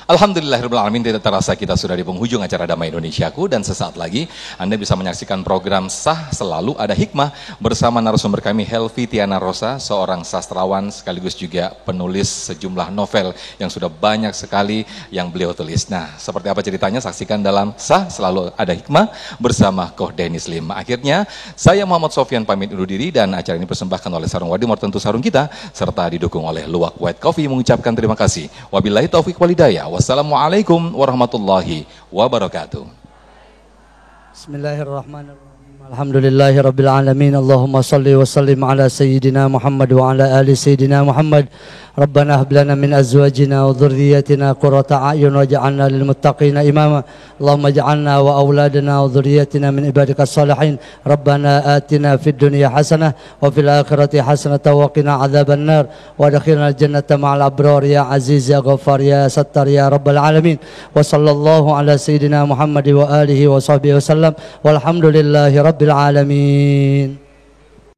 Speaker 1: Alhamdulillahirrahmanirrahim, tidak terasa kita sudah di penghujung acara Damai Indonesiaku, dan sesaat lagi Anda bisa menyaksikan program Sah Selalu Ada Hikmah bersama narasumber kami Helvi Tiana Rosa, seorang sastrawan sekaligus juga penulis sejumlah novel yang sudah banyak sekali yang beliau tulis. Nah, seperti apa ceritanya saksikan dalam Sah Selalu Ada Hikmah bersama Koh Dennis Lim. Akhirnya saya Muhammad Sofyan pamit undur diri, dan acara ini dipersembahkan oleh Sarung Wadimor, tentu sarung kita, serta didukung oleh Luwak White Coffee, mengucapkan terima kasih. Wabillahi taufiq walhidayah. Wassalamualaikum warahmatullahi wabarakatuh.
Speaker 8: Bismillahirrahmanirrahim. Alhamdulillahi rabbil alamin. Allahumma salli wa sallim ala sayyidina Muhammad wa ala ali sayyidina Muhammad. Rabbana hab lana min azwajina wa dhurriyyatina qurrata a'yun waj'alna lil muttaqina imama. Allahumma ij'alna wa auladana wa dhurriyyatina min ibadikas salihin. Rabbana atina fid dunya hasanah wa fil akhirati hasanah wa qina adzaban nar wa adkhilna al jannata ma'al abrar ya aziz ya ghaffar ya sattar ya rabbal alamin. Wa sallallahu ala sayyidina Muhammad wa alihi wa sahbihi wasallam walhamdulillahi rabbil alamin.